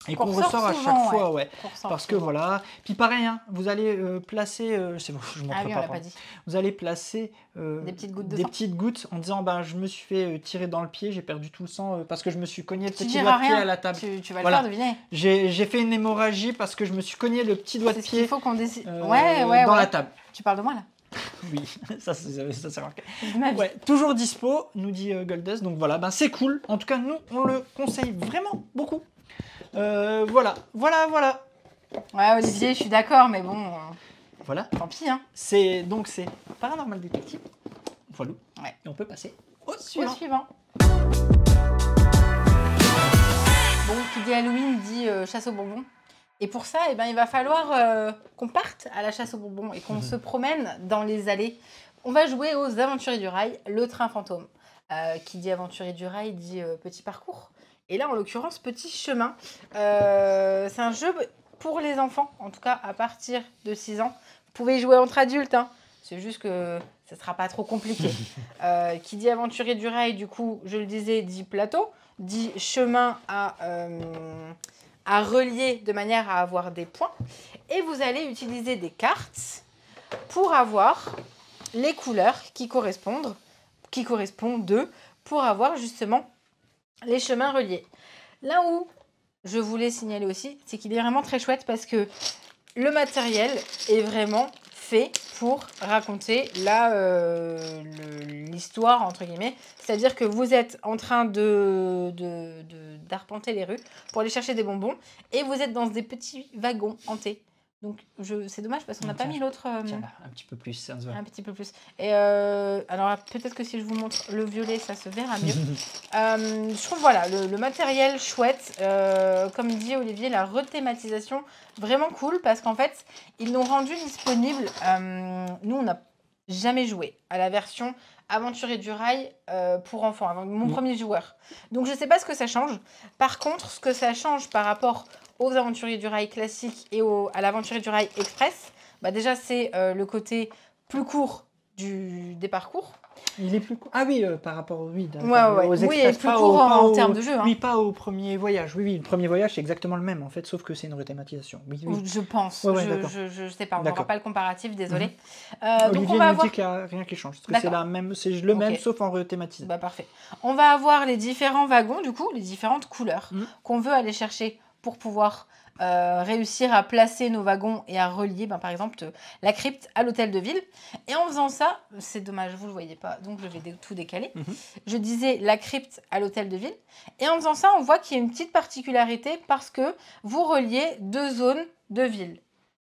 Et qu'on ressort à chaque fois, ouais. Parce que voilà. Puis pareil, hein, vous allez placer. C'est bon, je montre on pas. l'a pas dit. Vous allez placer Des petites gouttes de des sang. petites gouttes en disant je me suis fait tirer dans le pied, j'ai perdu tout le sang parce que je me suis cogné le Tu petit diras doigt de pied rien. à la table. Tu vas Voilà. le faire deviner. J'ai fait une hémorragie parce que je me suis cogné le petit doigt de C'est ce qu'il pied faut qu'on décide. dans la table. Tu parles de moi là? Oui, ça c'est marqué. C'est ma vie. Ouais, toujours dispo, nous dit Goldust. Donc voilà, c'est cool. En tout cas, nous, on le conseille vraiment beaucoup. Voilà. Ouais, Olivier, je suis d'accord, mais bon, Voilà. tant pis, hein. C'est Paranormal Détective. Voilà. Ouais. Et on peut passer au Au suivant. suivant. Bon, qui dit Halloween dit chasse aux bonbons. Et pour ça, il va falloir qu'on parte à la chasse aux bonbons et qu'on se promène dans les allées. On va jouer aux Aventuriers du Rail, le train fantôme. Qui dit Aventurier du Rail dit petit parcours. Et là, en l'occurrence, petit chemin. C'est un jeu pour les enfants, en tout cas à partir de 6 ans. Vous pouvez y jouer entre adultes, hein. C'est juste que ce ne sera pas trop compliqué. Qui dit Aventurier du Rail, du coup, je le disais, dit plateau, dit chemin à relier de manière à avoir des points. Et vous allez utiliser des cartes pour avoir les couleurs qui correspondent pour avoir justement les chemins reliés. Là où je voulais signaler aussi, c'est qu'il est vraiment très chouette parce que le matériel est vraiment fait pour raconter l'histoire, entre guillemets. C'est-à-dire que vous êtes en train d'arpenter les rues pour aller chercher des bonbons et vous êtes dans des petits wagons hantés. Donc, c'est dommage parce qu'on n'a pas mis l'autre... Tiens, là, un petit peu plus, ça se voit. Un petit peu plus. Et alors, peut-être que si je vous montre le violet, ça se verra mieux. Je trouve, voilà, le matériel chouette. Comme dit Olivier, la rethématisation, vraiment cool parce qu'en fait, ils l'ont rendu disponible. Nous, on n'a jamais joué à la version Aventurier du Rail pour enfants, avant mon premier joueur. Donc, je ne sais pas ce que ça change. Par contre, ce que ça change par rapport aux Aventuriers du Rail classique et à l'Aventurier du Rail Express, bah déjà, c'est le côté plus court des parcours. Il est plus court. Ah oui, par rapport aux oui, plus court en termes de jeu. Oui, pas au premier voyage. Oui, le premier voyage, c'est exactement le même, en fait, sauf que c'est une rethématisation. Oui. Je pense. Je sais pas, on n'aura pas le comparatif, désolé. Donc on va avoir... dit qu'il n'y a rien qui change, parce que c'est le même, sauf en rethématisé. Bah, parfait. On va avoir les différents wagons, du coup, les différentes couleurs qu'on veut aller chercher pour pouvoir réussir à placer nos wagons et à relier, par exemple, la crypte à l'hôtel de ville. Et en faisant ça, c'est dommage, vous ne le voyez pas, donc je vais tout décaler. Je disais la crypte à l'hôtel de ville. Et en faisant ça, on voit qu'il y a une petite particularité parce que vous reliez 2 zones de ville.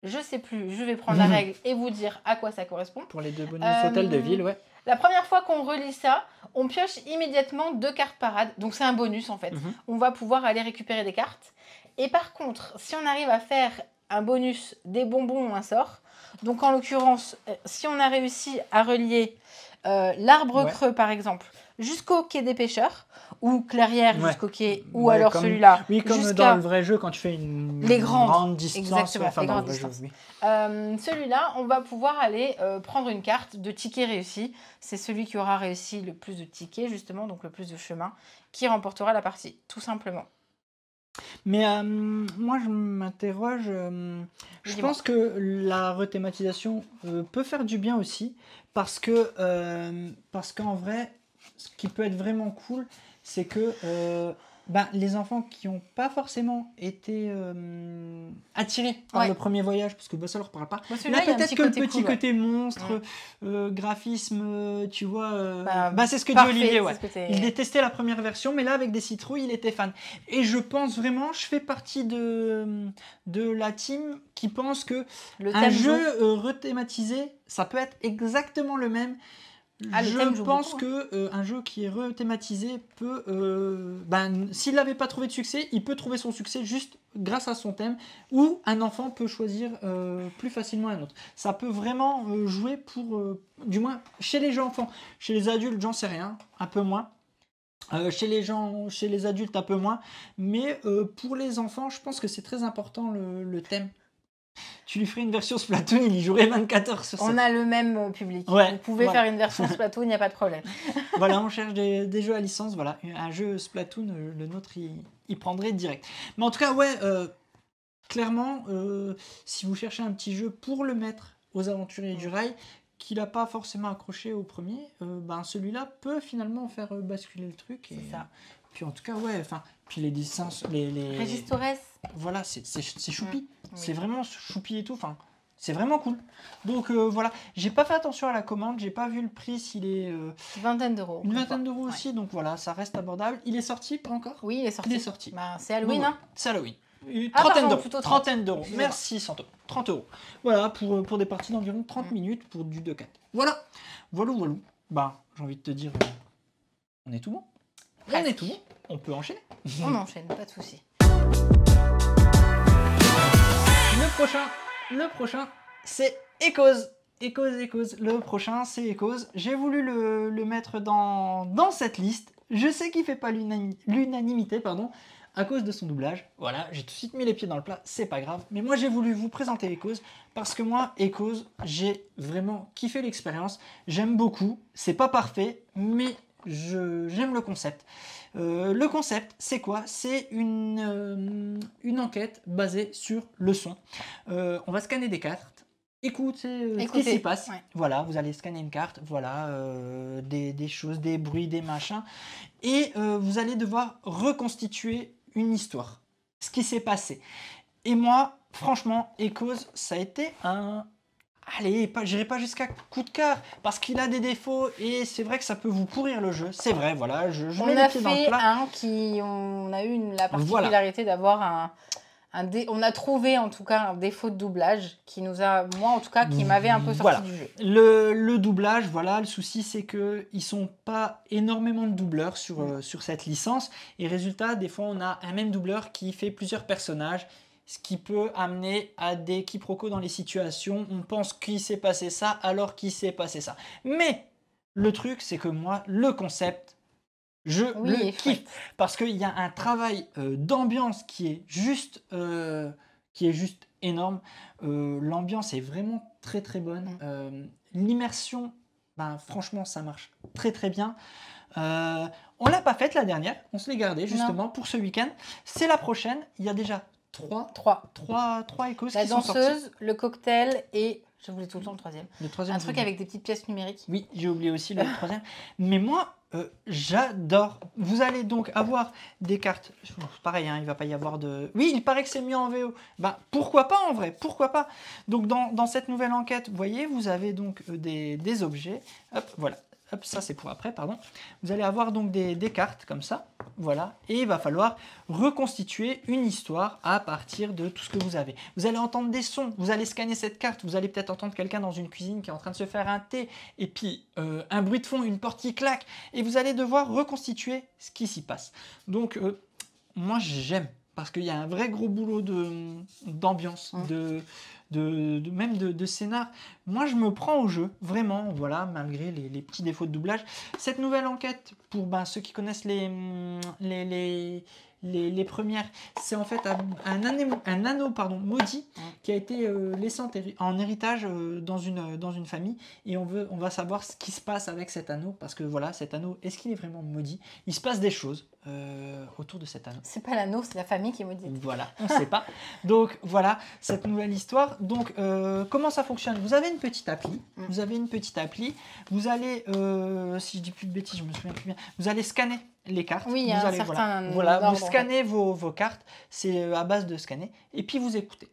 Je ne sais plus, je vais prendre la règle et vous dire à quoi ça correspond. Pour les 2 bonus hôtels de ville, ouais. La première fois qu'on relie ça, on pioche immédiatement 2 cartes parades. Donc c'est un bonus en fait. On va pouvoir aller récupérer des cartes. Et par contre, si on arrive à faire un bonus, des bonbons ou un sort, donc en l'occurrence, si on a réussi à relier l'arbre creux par exemple, jusqu'au quai des pêcheurs, ou clairière jusqu'au quai, ou alors celui-là. Oui, comme dans le vrai jeu, quand tu fais une grande distance. Exactement, enfin, les grandes distances. Celui-là, on va pouvoir aller prendre une carte de tickets réussis. C'est celui qui aura réussi le plus de tickets, justement, donc le plus de chemin, qui remportera la partie, tout simplement. Mais moi, je m'interroge. Je pense que la rethématisation peut faire du bien aussi, parce qu'en vrai, ce qui peut être vraiment cool, c'est que les enfants qui n'ont pas forcément été attirés par le premier voyage, parce que ça leur parle pas. Là, peut-être que le petit côté monstre, graphisme, tu vois, c'est ce que dit Olivier. Ouais. Il détestait la première version, mais là, avec des citrouilles, il était fan. Et je pense vraiment, je fais partie de la team qui pense que un jeu rethématisé, ça peut être exactement le même. Je pense qu'un jeu qui est rethématisé peut, s'il n'avait pas trouvé de succès, il peut trouver son succès juste grâce à son thème, ou un enfant peut choisir plus facilement un autre. Ça peut vraiment jouer pour, du moins chez les enfants. Chez les adultes, j'en sais rien, un peu moins. Chez les adultes, un peu moins. Mais pour les enfants, je pense que c'est très important le thème. Tu lui ferais une version Splatoon, il y jouerait 24 heures sur ça. On a le même public. Vous pouvez faire une version Splatoon, il n'y a pas de problème. Voilà, on cherche des jeux à licence. Voilà, un jeu Splatoon, le nôtre, il prendrait direct. Mais en tout cas, clairement, si vous cherchez un petit jeu pour le mettre aux Aventuriers du Rail, qu'il n'a pas forcément accroché au premier, celui-là peut finalement faire basculer le truc. C'est ça. Puis en tout cas, puis les dessins, Régis Torres. Voilà, c'est choupi. C'est vraiment choupi et tout. Enfin, c'est vraiment cool. Donc voilà, j'ai pas fait attention à la commande, j'ai pas vu le prix s'il est... Une vingtaine d'euros. Une vingtaine d'euros aussi, donc voilà, ça reste abordable. Il est sorti, pas encore? Oui, il est sorti. Il est sorti. C'est Halloween, hein? C'est Halloween. Trentaine d'euros. Merci Santo. 30 euros. Voilà, pour des parties d'environ 30 minutes pour du 2-4. Voilà. J'ai envie de te dire, on est tout bon. On est tout bon. On peut enchaîner. On enchaîne, pas de souci. Le prochain, c'est Echoes. Le prochain, c'est Echoes. J'ai voulu le mettre dans cette liste. Je sais qu'il fait pas l'unanimité, à cause de son doublage. Voilà, j'ai tout de suite mis les pieds dans le plat, c'est pas grave. Mais moi, j'ai voulu vous présenter Echoes parce que moi, Echoes, j'ai vraiment kiffé l'expérience. J'aime beaucoup. C'est pas parfait, mais j'aime le concept. Le concept, c'est quoi? C'est une enquête basée sur le son. On va scanner des cartes écoutez ce qui Écoutez, s'y passe. ouais. Voilà, vous allez scanner une carte, voilà, des choses, des bruits, des machins. Et vous allez devoir reconstituer une histoire. Ce qui s'est passé. Et moi, franchement, Echoes, ça a été un... Allez, j'irai pas jusqu'à coup de cœur, parce qu'il a des défauts, et c'est vrai que ça peut vous pourrir le jeu. C'est vrai, voilà, je mets les pieds dans le plat. On a eu la particularité d'avoir on a trouvé en tout cas un défaut de doublage qui nous a, moi en tout cas, qui m'avait un peu sorti du jeu. Le doublage, voilà, le souci c'est que ils sont pas énormément de doubleurs sur cette licence, et résultat, des fois on a un même doubleur qui fait plusieurs personnages, ce qui peut amener à des quiproquos dans les situations. On pense qu'il s'est passé ça alors qu'il s'est passé ça. Mais le truc, c'est que moi, le concept, je le kiffe. Parce qu'il y a un travail d'ambiance qui est juste énorme. L'ambiance est vraiment très très bonne. L'immersion, ben, franchement, ça marche très très bien. On l'a pas faite la dernière, on se l'est gardé justement pour ce week-end. C'est la prochaine, il y a déjà trois Echoes la qui sont sortis. danseuse, le cocktail et, je voulais tout le temps le troisième. Un truc avec des petites pièces numériques. Oui, j'ai oublié aussi le troisième. Mais moi, j'adore. Vous allez donc avoir des cartes. Pareil, hein, il va pas y avoir de... Oui, il paraît que c'est mieux en VO. Bah, pourquoi pas en vrai, pourquoi pas. Donc dans cette nouvelle enquête, vous voyez, vous avez donc des objets. Hop, voilà. Hop, ça c'est pour après, pardon. Vous allez avoir donc des cartes comme ça, voilà, et il va falloir reconstituer une histoire à partir de tout ce que vous avez. Vous allez entendre des sons, vous allez scanner cette carte, vous allez peut-être entendre quelqu'un dans une cuisine qui est en train de se faire un thé, et puis un bruit de fond, une porte qui claque, et vous allez devoir reconstituer ce qui s'y passe. Donc, moi j'aime, parce qu'il y a un vrai gros boulot d'ambiance, même de scénar. Moi, je me prends au jeu, vraiment, voilà, malgré les petits défauts de doublage. Cette nouvelle enquête, pour ceux qui connaissent les premières, c'est en fait un anneau maudit qui a été laissé en héritage dans une famille, et on va savoir ce qui se passe avec cet anneau, parce que voilà, cet anneau, est-ce qu'il est vraiment maudit? Il se passe des choses autour de cet anneau. C'est pas l'anneau, c'est la famille qui est maudite. Voilà, on ne sait pas. Donc voilà, cette nouvelle histoire. Donc comment ça fonctionne? Vous avez une petite appli. Vous allez, si je dis plus de bêtises, je me souviens plus bien. Vous allez scanner les cartes. Oui, il y a un certain ordre. Vous scannez vos cartes. C'est à base de scanner. Et puis vous écoutez.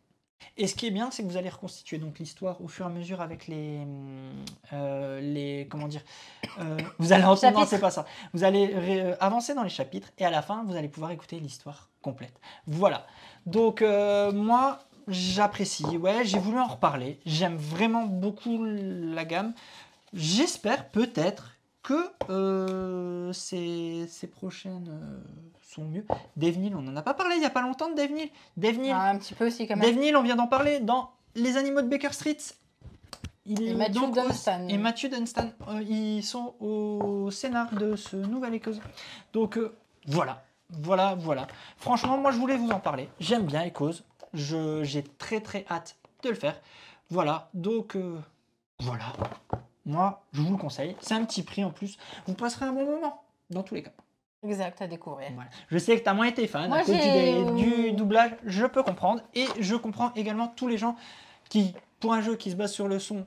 Et ce qui est bien, c'est que vous allez reconstituer donc l'histoire au fur et à mesure avec les comment dire, vous allez entendre, non, c'est pas ça. Vous allez avancer dans les chapitres, et à la fin, vous allez pouvoir écouter l'histoire complète. Voilà. Donc moi, j'apprécie. Ouais, j'ai voulu en reparler. J'aime vraiment beaucoup la gamme. J'espère peut-être que ces prochaines sont mieux. Devnil, on n'en a pas parlé il n'y a pas longtemps de Devnil. Un petit peu aussi quand même. Devnil, on vient d'en parler dans Les Animaux de Baker Street. Et Matthew Dunstan. Ils sont au scénar de ce nouvel Echoes. Donc voilà. Franchement, moi je voulais vous en parler. J'aime bien Echoes. J'ai très très hâte de le faire. Voilà. Donc voilà. Moi, je vous le conseille. C'est un petit prix en plus. Vous passerez un bon moment, dans tous les cas. Exact, à découvrir. Voilà. Je sais que tu as moins été fan à cause du doublage. Je peux comprendre. Et je comprends également tous les gens qui, pour un jeu qui se base sur le son,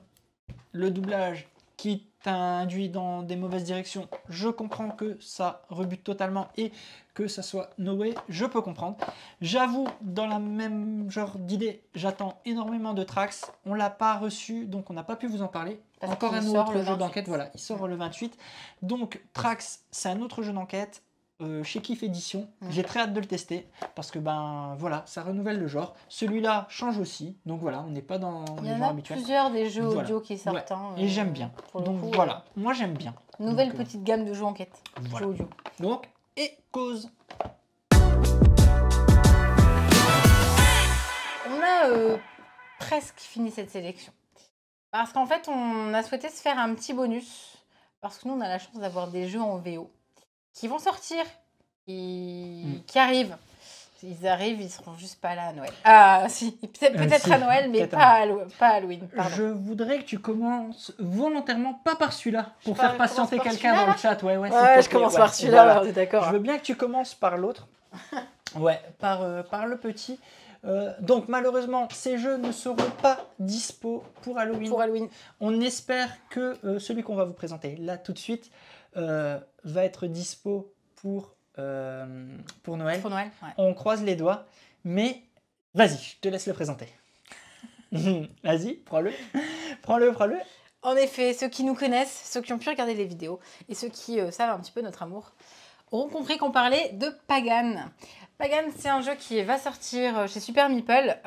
le doublage, qui t'induit dans des mauvaises directions, je comprends que ça rebute totalement et que ça soit no way, je peux comprendre. J'avoue, dans la même genre d'idée, j'attends énormément de Trax. On l'a pas reçu, donc on n'a pas pu vous en parler. Encore un autre jeu d'enquête, voilà, il sort le 28. Donc Trax, c'est un autre jeu d'enquête chez Kif Edition. J'ai très hâte de le tester parce que voilà, ça renouvelle le genre. Celui-là change aussi, donc voilà, on n'est pas dans les genres habituels. Il y en a plusieurs des jeux audio qui sortent. Et j'aime bien. Donc voilà, moi j'aime bien. Nouvelle petite gamme de jeux enquête, jeux audio. Donc, Echoes. On a presque fini cette sélection. Parce qu'en fait, on a souhaité se faire un petit bonus. Parce que nous, on a la chance d'avoir des jeux en VO qui vont sortir, qui arrivent. Ils arrivent, ils seront juste pas là à Noël. Ah, si, peut-être si, à Noël, mais pas à Halloween. Pardon. Je voudrais que tu commences volontairement, pas par celui-là, pour faire patienter quelqu'un dans le chat. Ouais, je commence par celui-là, on est d'accord. Je veux bien que tu commences par l'autre. Ouais, par le petit. Donc malheureusement, ces jeux ne seront pas dispo pour Halloween. Pour Halloween. On espère que celui qu'on va vous présenter là tout de suite va être dispo pour Noël. Pour Noël, ouais. On croise les doigts, mais vas-y, je te laisse le présenter. Vas-y, prends-le. Prends-le. En effet, ceux qui nous connaissent, ceux qui ont pu regarder les vidéos et ceux qui savent un petit peu notre amour, auront compris qu'on parlait de Pagan. Pagan, c'est un jeu qui va sortir chez Super Meeple.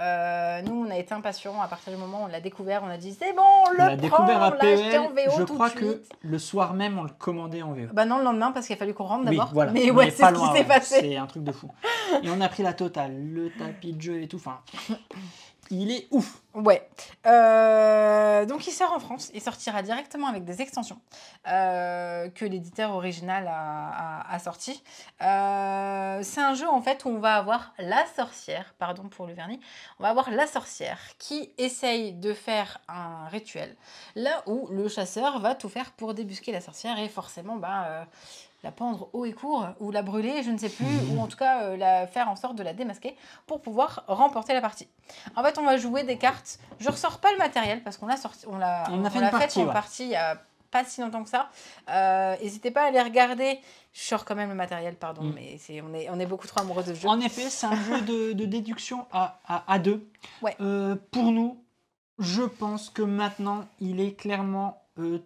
Nous, on a été impatients à partir du moment où on l'a découvert. On a dit, c'est bon, on l'a découvert à PEL. en VO Je tout crois de que suite. le soir même, on le commandait en VO. Bah non, le lendemain, parce qu'il a fallu qu'on rentre d'abord. Oui, voilà. Mais On ouais, est c'est pas ce qui loin, s'est ouais. passé. C'est un truc de fou. Et on a pris la totale, le tapis de jeu et tout. Enfin, il est ouf. Ouais. Donc il sort en France. Il sortira directement avec des extensions que l'éditeur original a sorti. C'est un jeu en fait où on va avoir la sorcière, pardon pour le vernis, on va avoir la sorcière qui essaye de faire un rituel. Là où le chasseur va tout faire pour débusquer la sorcière et forcément la pendre haut et court, ou la brûler, je ne sais plus, ou en tout cas la faire en sorte de la démasquer pour pouvoir remporter la partie. En fait, on va jouer des cartes. Je ressors pas le matériel parce qu'on l'a sorti, on l'a fait en partie il y a pas si longtemps que ça. N'hésitez pas à aller regarder. Je sors quand même le matériel, pardon, mais on est beaucoup trop amoureux de ce jeu. En effet, c'est un jeu de déduction à deux. Ouais. Pour nous, je pense que maintenant, il est clairement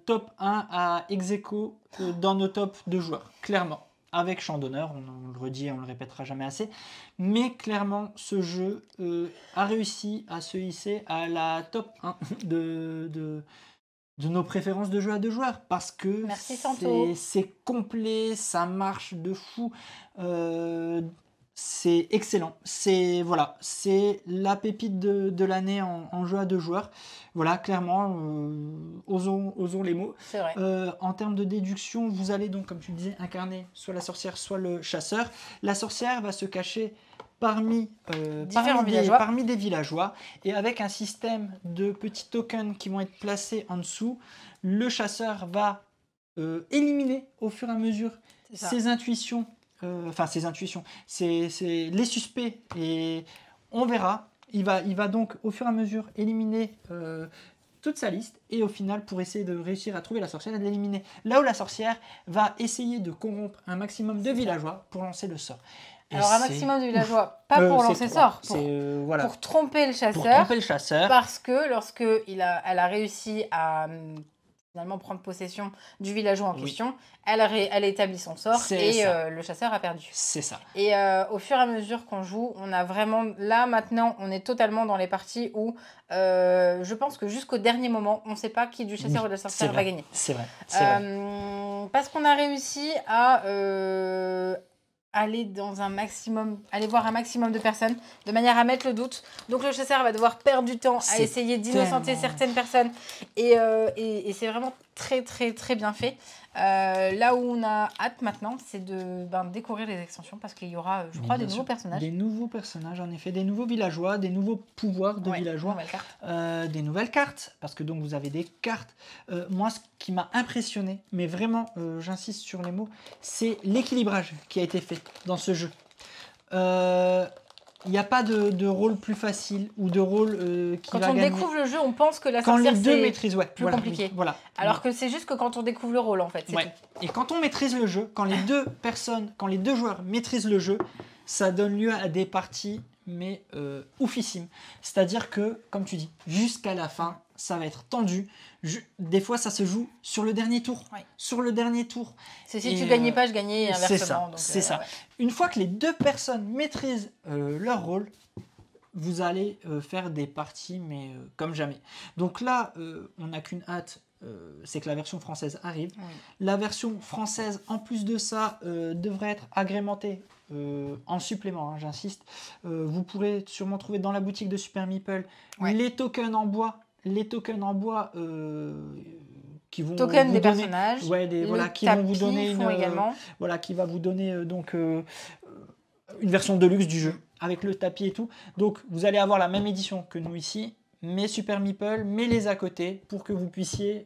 top 1 à ex-aequo dans nos tops de joueurs. Clairement. Avec Champ d'honneur, on le redit et on le répétera jamais assez. Mais clairement, ce jeu a réussi à se hisser à la top 1 de nos préférences de jeu à deux joueurs. Parce que c'est complet, ça marche de fou. C'est excellent. C'est la pépite de l'année en jeu à deux joueurs. Voilà, clairement, osons les mots. C'est vrai. En termes de déduction, vous allez donc, comme tu le disais, incarner soit la sorcière, soit le chasseur. La sorcière va se cacher parmi des villageois. Et avec un système de petits tokens qui vont être placés en dessous, le chasseur va éliminer au fur et à mesure ses intuitions. C'est les suspects et on verra. Il va donc au fur et à mesure éliminer toute sa liste et au final pour essayer de réussir à trouver la sorcière et de l'éliminer. Là où la sorcière va essayer de corrompre un maximum de villageois pour lancer le sort. Alors un maximum de villageois, pas pour lancer le sort, pour tromper le chasseur. Parce que lorsque elle a réussi à finalement prendre possession du villageois en question, elle a établi son sort et le chasseur a perdu. C'est ça. Et au fur et à mesure qu'on joue, on a vraiment... Là, maintenant, on est totalement dans les parties où je pense que jusqu'au dernier moment, on ne sait pas qui du chasseur ou de la sorcière va gagner. C'est vrai. Parce qu'on a réussi à... aller voir un maximum de personnes de manière à mettre le doute. Donc le chasseur va devoir perdre du temps à essayer d'innocenter certaines personnes et c'est vraiment très très très bien fait. Là où on a hâte maintenant, c'est de découvrir les extensions parce qu'il y aura, je crois, des nouveaux personnages. Des nouveaux personnages, en effet, des nouveaux villageois, des nouveaux pouvoirs de villageois, des nouvelles cartes, parce que donc vous avez des cartes. Moi, ce qui m'a impressionné, mais vraiment, j'insiste sur les mots, c'est l'équilibrage qui a été fait dans ce jeu. Il n'y a pas de rôle plus facile ou de rôle qui va gagner. Quand on découvre le jeu, on pense que la sorcière, c'est plus compliqué. Voilà. Alors que c'est juste que quand on découvre le rôle, en fait. Tout. Et quand on maîtrise le jeu, quand les deux joueurs maîtrisent le jeu, ça donne lieu à des parties, mais oufissimes. C'est-à-dire que, comme tu dis, jusqu'à la fin, ça va être tendu. Des fois, ça se joue sur le dernier tour. Sur le dernier tour. C'est si tu gagnais pas, je gagnais et inversement. C'est ça. Une fois que les deux personnes maîtrisent leur rôle, vous allez faire des parties, mais comme jamais. Donc là, on n'a qu'une hâte, c'est que la version française arrive. La version française, en plus de ça, devrait être agrémentée en supplément, j'insiste. Vous pourrez sûrement trouver dans la boutique de Super Meeple les tokens en bois. Qui vont tokens vous des donner, personnages, qui vont vous donner qui va vous donner une version de luxe du jeu avec le tapis et tout. Donc vous allez avoir la même édition que nous ici, mais Super Meeple, mais les à côté pour que vous puissiez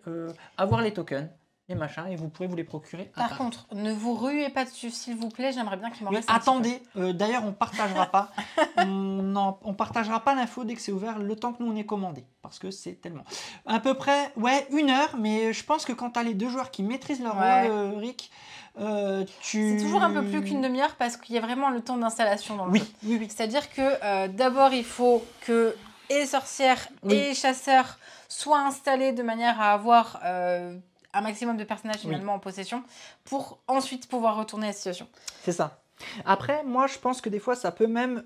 avoir les tokens et machin, et vous pourrez vous les procurer. Par contre, ne vous ruez pas dessus, s'il vous plaît. J'aimerais bien qu'il m'en Mais reste un petit peu. attendez, d'ailleurs, on partagera pas. On partagera pas l'info dès que c'est ouvert, le temps que nous on est commandé. Parce que c'est tellement. À peu près, ouais, 1 heure, mais je pense que quand tu as les 2 joueurs qui maîtrisent leur rôle, Rick, C'est toujours un peu plus qu'une demi-heure parce qu'il y a vraiment le temps d'installation dans le jeu. Oui. C'est-à-dire que d'abord, il faut que et sorcières et chasseurs soient installés de manière à avoir un maximum de personnages finalement en possession pour ensuite pouvoir retourner à la situation. C'est ça. Après, moi, je pense que des fois, ça peut même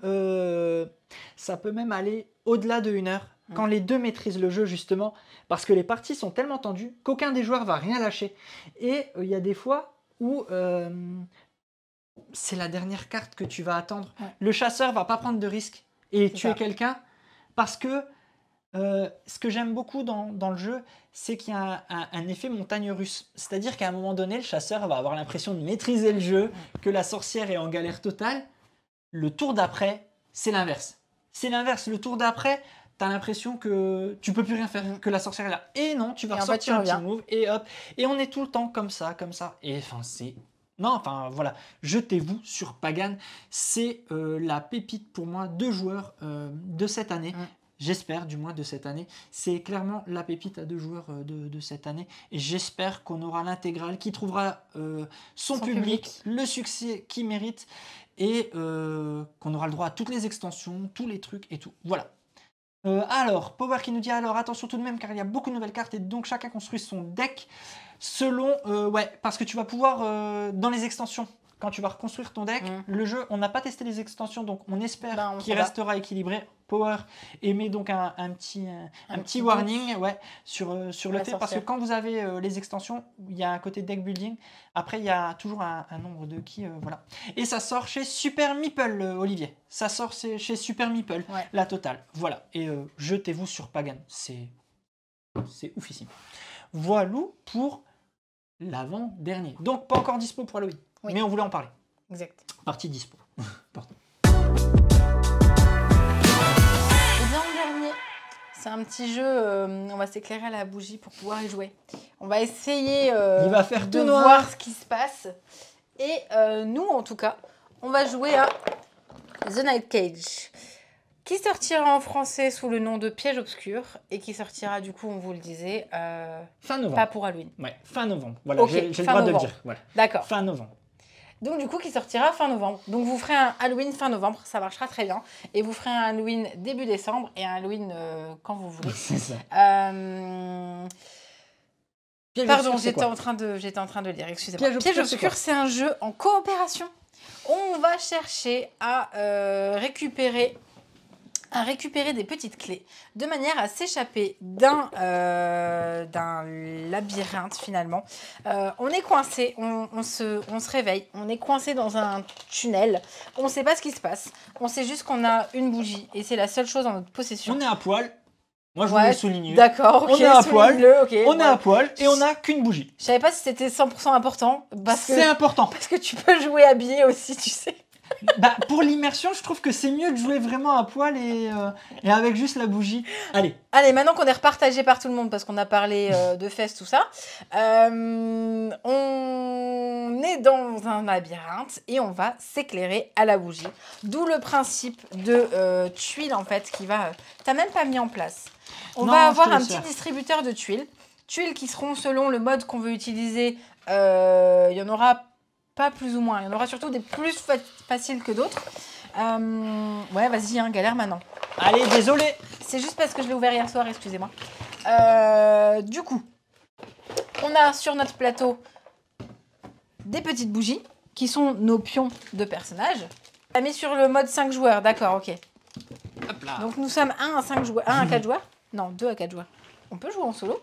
aller au-delà de 1 heure quand les 2 maîtrisent le jeu, justement, parce que les parties sont tellement tendues qu'aucun des joueurs va rien lâcher. Et il y a des fois où c'est la dernière carte que tu vas attendre. Le chasseur va pas prendre de risque et tuer quelqu'un parce que ce que j'aime beaucoup dans le jeu, c'est qu'il y a un effet montagne russe. C'est-à-dire qu'à un moment donné, le chasseur va avoir l'impression de maîtriser le jeu, que la sorcière est en galère totale. Le tour d'après, c'est l'inverse. C'est l'inverse. Le tour d'après, tu as l'impression que tu peux plus rien faire, que la sorcière est là. Et non, tu vas ressortir un petit move et hop. Et on est tout le temps comme ça. Et enfin, c'est... Non, enfin voilà, jetez-vous sur Pagan. C'est la pépite pour moi de joueurs de cette année. J'espère, du moins de cette année. C'est clairement la pépite à 2 joueurs de cette année. Et j'espère qu'on aura l'intégrale qui trouvera son public, le succès qu'il mérite. Et qu'on aura le droit à toutes les extensions, tous les trucs et tout. Voilà. Alors, Power qui nous dit alors attention tout de même car il y a beaucoup de nouvelles cartes et donc chacun construit son deck selon... parce que tu vas pouvoir, dans les extensions, quand tu vas reconstruire ton deck, le jeu, on n'a pas testé les extensions, donc on espère qu'il restera équilibré. Power émet donc un petit warning sur le fait, parce que quand vous avez les extensions, il y a un côté deck building, après il y a toujours un nombre de qui, voilà. Et ça sort chez Super Meeple, Olivier. Ça sort chez Super Meeple, la totale. Voilà, et jetez-vous sur Pagan, c'est oufissime. Voilà pour l'avant-dernier. Donc pas encore dispo pour Halloween, mais on voulait en parler. Exact. Partie dispo. C'est un petit jeu, on va s'éclairer à la bougie pour pouvoir y jouer. On va essayer Il va faire de voir ce qui se passe. Et nous, en tout cas, on va jouer à The Night Cage, qui sortira en français sous le nom de Piège Obscur et qui sortira, du coup, on vous le disait, fin novembre. Pas pour Halloween. Ouais, fin novembre. Voilà, j'ai le droit de le dire. Voilà. D'accord. Fin novembre. Donc du coup, qui sortira fin novembre. Donc vous ferez un Halloween fin novembre, ça marchera très bien. Et vous ferez un Halloween début décembre et un Halloween quand vous voulez. C'est ça. Pardon, j'étais en train de lire, excusez-moi. Piège Obscur, c'est un jeu en coopération. On va chercher à récupérer des petites clés de manière à s'échapper d'un labyrinthe finalement. On est coincé, on se réveille, on est coincé dans un tunnel, on ne sait pas ce qui se passe, on sait juste qu'on a une bougie et c'est la seule chose en notre possession. On est à poil, moi je voulais le souligner. D'accord, ok, on est à poil, on est à poil et on n'a qu'une bougie. Je savais pas si c'était 100% important. C'est important. Parce que tu peux jouer habillé aussi, tu sais. Pour l'immersion, je trouve que c'est mieux de jouer vraiment à poil et avec juste la bougie. Allez, maintenant qu'on est repartagé par tout le monde, parce qu'on a parlé de fesses, tout ça, on est dans un labyrinthe et on va s'éclairer à la bougie. D'où le principe de tuiles, en fait, qui va... T'as même pas mis en place. On va avoir un petit distributeur de tuiles. Tuiles qui seront selon le mode qu'on veut utiliser. Il y en aura pas plus ou moins. Il y en aura surtout des plus faciles que d'autres. Ouais, vas-y, galère maintenant. Allez, désolé. C'est juste parce que je l'ai ouvert hier soir, excusez-moi. Du coup, on a sur notre plateau des petites bougies qui sont nos pions de personnages. On a mis sur le mode 5 joueurs, d'accord, ok. Hop là. Donc nous sommes 1 à 4 joueurs. Non, 2 à 4 joueurs. On peut jouer en solo.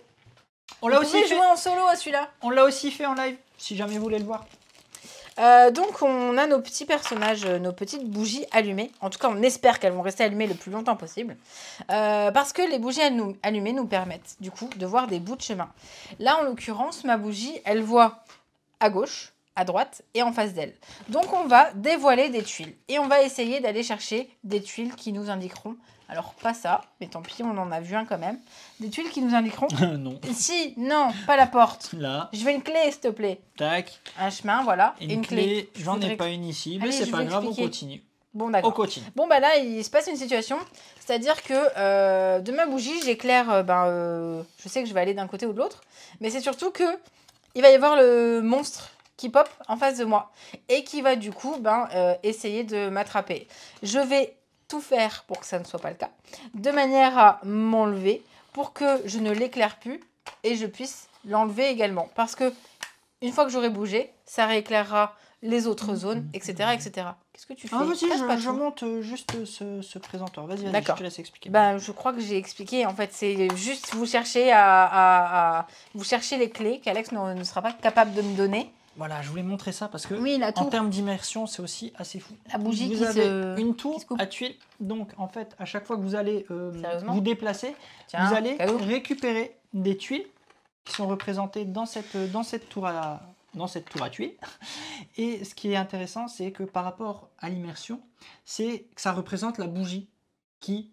On l'a aussi jouer en solo à celui-là. On l'a aussi fait en live, si jamais vous voulez le voir. Donc on a nos petits personnages, nos petites bougies allumées. En tout cas, on espère qu'elles vont rester allumées le plus longtemps possible. Parce que les bougies allumées nous permettent du coup de voir des bouts de chemin. Là, en l'occurrence, ma bougie, elle voit à gauche, à droite et en face d'elle. Donc on va dévoiler des tuiles et on va essayer d'aller chercher des tuiles qui nous indiqueront, alors pas ça, mais tant pis, on en a vu un quand même, des tuiles qui nous indiqueront, non. ici, non, pas la porte, Là, je veux une clé s'il te plaît, tac, un chemin, voilà, une clé, j'en ai voudrais- pas une ici, mais Allez, c'est je pas vais grave, on expliquer. continue. Bon On d'accord. continue. Bon bah là il se passe une situation, c'est-à-dire que de ma bougie j'éclaire, je sais que je vais aller d'un côté ou de l'autre, mais c'est surtout que il va y avoir le monstre qui pop en face de moi et qui va du coup essayer de m'attraper. Je vais tout faire pour que ça ne soit pas le cas, de manière à m'enlever pour que je ne l'éclaire plus et je puisse l'enlever également. Parce que une fois que j'aurai bougé, ça rééclairera les autres zones, etc. etc. Qu'est-ce que tu fais? Ah vas-y, Casse pas je tout. monte juste ce présentoir. Vas-y, je D'accord. te laisse expliquer. Je crois que j'ai expliqué. En fait, c'est juste vous cherchez vous cherchez les clés qu'Alex ne sera pas capable de me donner. Voilà, je voulais montrer ça parce que Oui, la en tour. termes d'immersion, c'est aussi assez fou. La bougie vous qui avez se... une tour qui se coupe. à tuiles. Donc en fait, à chaque fois que vous allez Sérieusement vous déplacer, Tiens, vous allez cadeau. récupérer des tuiles qui sont représentées dans cette tour à tuiles. Et ce qui est intéressant, c'est que par rapport à l'immersion, c'est que ça représente la bougie qui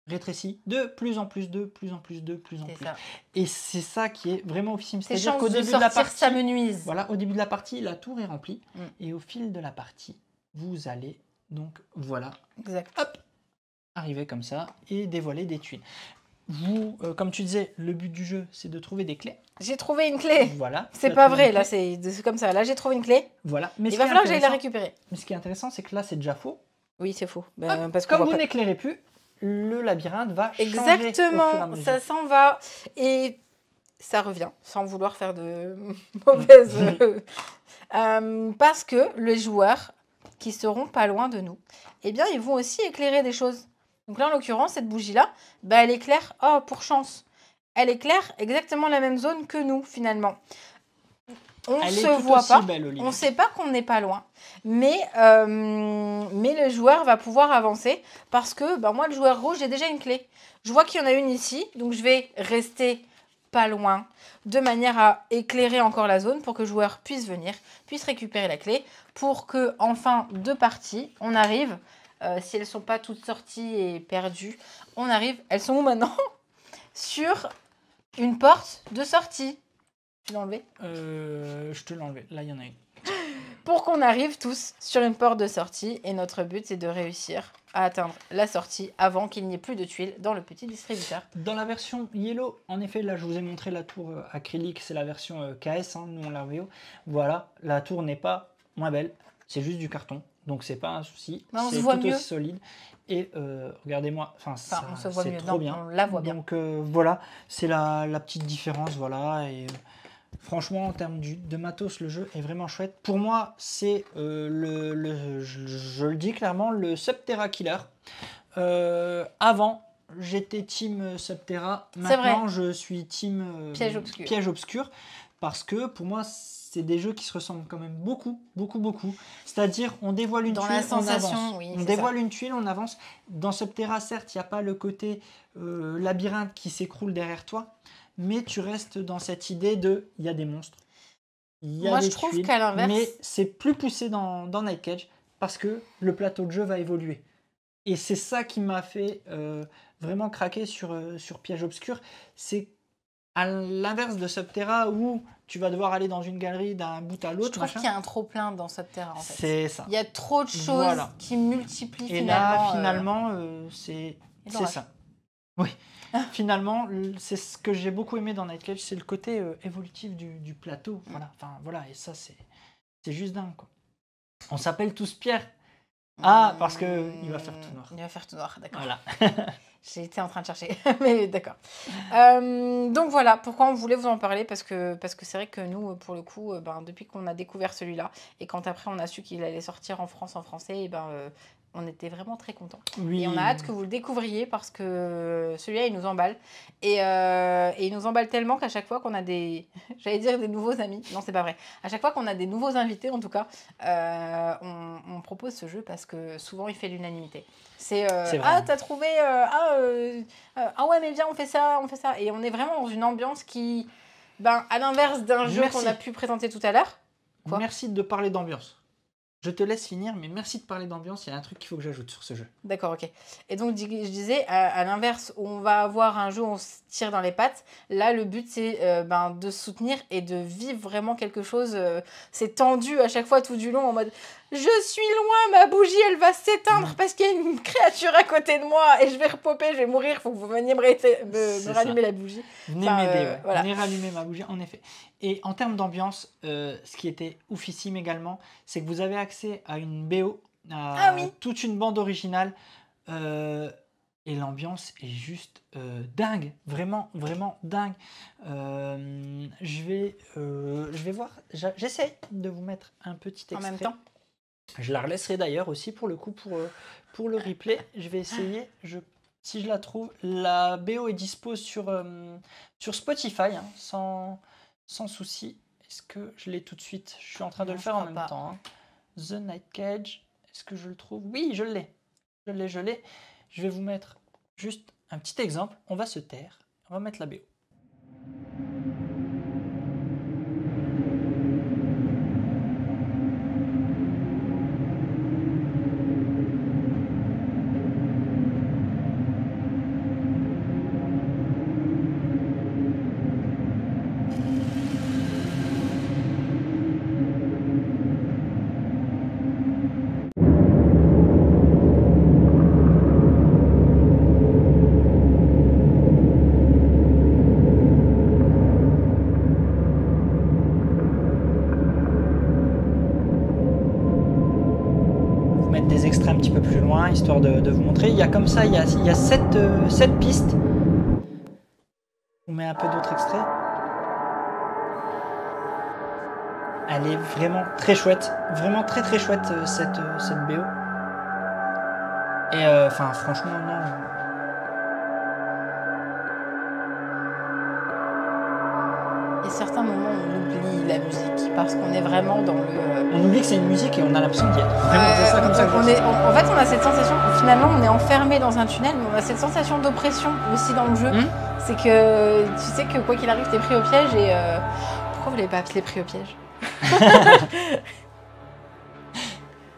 rétrécit de plus en plus, de plus en plus, de plus en C'est plus. ça. Et c'est ça qui est vraiment officiel. Ces C'est-à-dire chances qu'au de début de la sortir, partie, ça me nuise. voilà, au début de la partie, la tour est remplie. Mm. Et au fil de la partie, vous allez donc, voilà, Exact. hop, arriver comme ça et dévoiler des tuiles. Vous, comme tu disais, le but du jeu, c'est de trouver des clés. J'ai trouvé une clé. Voilà. C'est tu as pas trouvé vrai, une là, clé. c'est comme ça. Là, j'ai trouvé une clé. Voilà. Mais Il ce va qui est falloir que j'aille la intéressant- récupérer. Mais ce qui est intéressant, c'est que là, c'est déjà faux. Oui, c'est faux. Hop, Parce qu'on comme voit vous pas... n'éclairez plus, le labyrinthe va changer au fur et à Exactement, mesure. ça s'en va. Et ça revient, sans vouloir faire de mauvaises... parce que les joueurs qui seront pas loin de nous, eh bien, ils vont aussi éclairer des choses. Donc là, en l'occurrence, cette bougie-là, elle éclaire, oh, pour chance, elle éclaire exactement la même zone que nous, finalement. On Elle se est tout voit aussi pas, belle, Olivier. on ne sait pas qu'on n'est pas loin, mais le joueur va pouvoir avancer parce que moi, le joueur rouge, j'ai déjà une clé. Je vois qu'il y en a une ici, donc je vais rester pas loin, de manière à éclairer encore la zone pour que le joueur puisse venir, puisse récupérer la clé, pour que en fin de partie, on arrive, si elles ne sont pas toutes sorties et perdues, on arrive, elles sont où maintenant? Sur une porte de sortie. Tu l'as enlevé? Je te l'ai enlevé. Là, il y en a une. Pour qu'on arrive tous sur une porte de sortie. Et notre but, c'est de réussir à atteindre la sortie avant qu'il n'y ait plus de tuiles dans le petit distributeur. Dans la version Yellow, en effet, là, je vous ai montré la tour acrylique. C'est la version KS, hein, nous, on l'a VO. Voilà, la tour n'est pas moins belle. C'est juste du carton. Donc, c'est pas un souci. Mais on se C'est voit tout mieux. aussi solide. Et regardez-moi, On se voit c'est mieux, trop non, bien. on la voit bien. Donc, voilà, c'est la petite différence. Voilà, et... franchement, en termes de matos, le jeu est vraiment chouette. Pour moi, c'est je le dis clairement, le Subterra Killer. Avant, j'étais team Subterra. Maintenant, je suis team Piège obscur. Parce que pour moi, c'est des jeux qui se ressemblent quand même beaucoup, beaucoup, beaucoup. C'est-à-dire, on dévoile une Dans tuile, la sensation, on avance. oui, On c'est dévoile une tuile, on avance. Dans Subterra, certes, il n'y a pas le côté labyrinthe qui s'écroule derrière toi. Mais tu restes dans cette idée de il y a des monstres, il y a Moi, des je trouve tuiles, qu'à l'inverse... mais c'est plus poussé dans Night Cage parce que le plateau de jeu va évoluer. Et c'est ça qui m'a fait vraiment craquer sur Piège Obscur. C'est à l'inverse de Subterra où tu vas devoir aller dans une galerie d'un bout à Je l'autre. trouve qu'il y a un trop-plein dans cette terre, en fait. C'est ça. Il y a trop de choses Voilà. qui multiplient Et finalement. là, finalement, c'est ça. Oui. Finalement, c'est ce que j'ai beaucoup aimé dans Night Cage, c'est le côté évolutif du plateau. Voilà. Enfin, voilà, et ça, c'est juste dingue, quoi. On s'appelle tous Pierre. Ah, parce que il va faire tout noir. Il va faire tout noir, d'accord. Voilà. J'étais en train de chercher, mais d'accord. Donc voilà, pourquoi on voulait vous en parler, parce que c'est vrai que nous, pour le coup, depuis qu'on a découvert celui-là, et quand après on a su qu'il allait sortir en France en français, on était vraiment très contents. Oui. Et on a hâte que vous le découvriez parce que celui-là, il nous emballe. Et il nous emballe tellement qu'à chaque fois qu'on a des... J'allais dire des nouveaux amis. Non, c'est pas vrai. À chaque fois qu'on a des nouveaux invités, en tout cas, on propose ce jeu parce que souvent, il fait l'unanimité. C'est ah, t'as trouvé... ah ouais, mais viens, on fait ça, on fait ça. Et on est vraiment dans une ambiance qui... à l'inverse d'un jeu qu'on a pu présenter tout à l'heure, Quoi? Merci de parler d'ambiance. Je te laisse finir, mais merci de parler d'ambiance. Il y a un truc qu'il faut que j'ajoute sur ce jeu. D'accord, ok. Et donc, je disais, à l'inverse, où on va avoir un jeu où on se tire dans les pattes, là, le but, c'est de soutenir et de vivre vraiment quelque chose. C'est tendu à chaque fois, tout du long, en mode « Je suis loin, ma bougie, elle va s'éteindre parce qu'il y a une créature à côté de moi et je vais repoper, je vais mourir, il faut que vous veniez me rallumer la bougie. » Venez m'aider, ouais. voilà. Venez rallumer ma bougie, en effet. Et en termes d'ambiance, ce qui était oufissime également, c'est que vous avez accès à une BO, à toute une bande originale, et l'ambiance est juste dingue, vraiment, vraiment dingue. Je vais voir, j'essaie de vous mettre un petit extrait. En même temps. Je la relaisserai d'ailleurs aussi pour le coup, pour le replay. Je vais essayer, si je la trouve. La BO est dispo sur Spotify, hein, sans souci. Est-ce que je l'ai tout de suite? Je suis en train de le faire en même temps. Hein. The Night Cage, est-ce que je le trouve? Oui, je l'ai. Je l'ai. Je vais vous mettre juste un petit exemple. On va se taire. On va mettre la BO. Des extraits un petit peu plus loin, histoire de vous montrer. Il y a comme ça, il y a 7 pistes. On met un peu d'autres extraits. Elle est vraiment très chouette. Vraiment très très chouette, cette BO. Et enfin, franchement, non. Il y a certains moments où on oublie la musique parce qu'on est vraiment dans le... On oublie que c'est une musique et on a l'impression d'y être. C'est ça, comme ça que en fait, on a cette sensation, finalement, on est enfermé dans un tunnel, mais on a cette sensation d'oppression aussi dans le jeu. C'est que tu sais que quoi qu'il arrive, t'es pris au piège et... Pourquoi vous l'avez pas appelé pris au piège?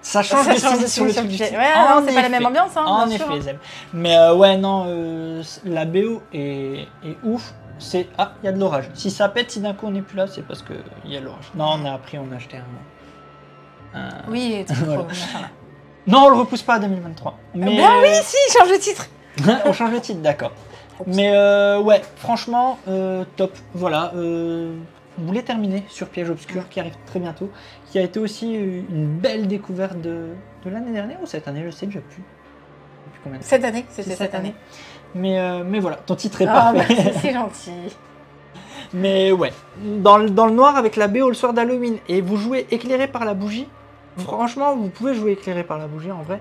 Ça change de style sur le truc du style. Ouais, non, c'est pas la même ambiance. Hein, en effet, Zeb. Mais ouais, non, la BO est ouf. Il y a de l'orage. Si ça pète, si d'un coup on n'est plus là, c'est parce qu'il y a de l'orage. Non, on a acheté un... Oui, voilà. Non, on le repousse pas à 2023. Mais... Ben oui, si, change le titre. On change le titre, d'accord. Mais ouais, franchement, top. Voilà. Vous voulez terminer sur Piège Obscur qui arrive très bientôt, qui a été aussi une belle découverte de l'année dernière ou cette année, je sais déjà plus. Combien de... Cette année, c'était cette année. Mais voilà, ton titre est parfait. C'est gentil. Mais ouais, dans le noir avec la BO le soir d'Halloween et vous jouez éclairé par la bougie, franchement, vous pouvez jouer éclairé par la bougie en vrai.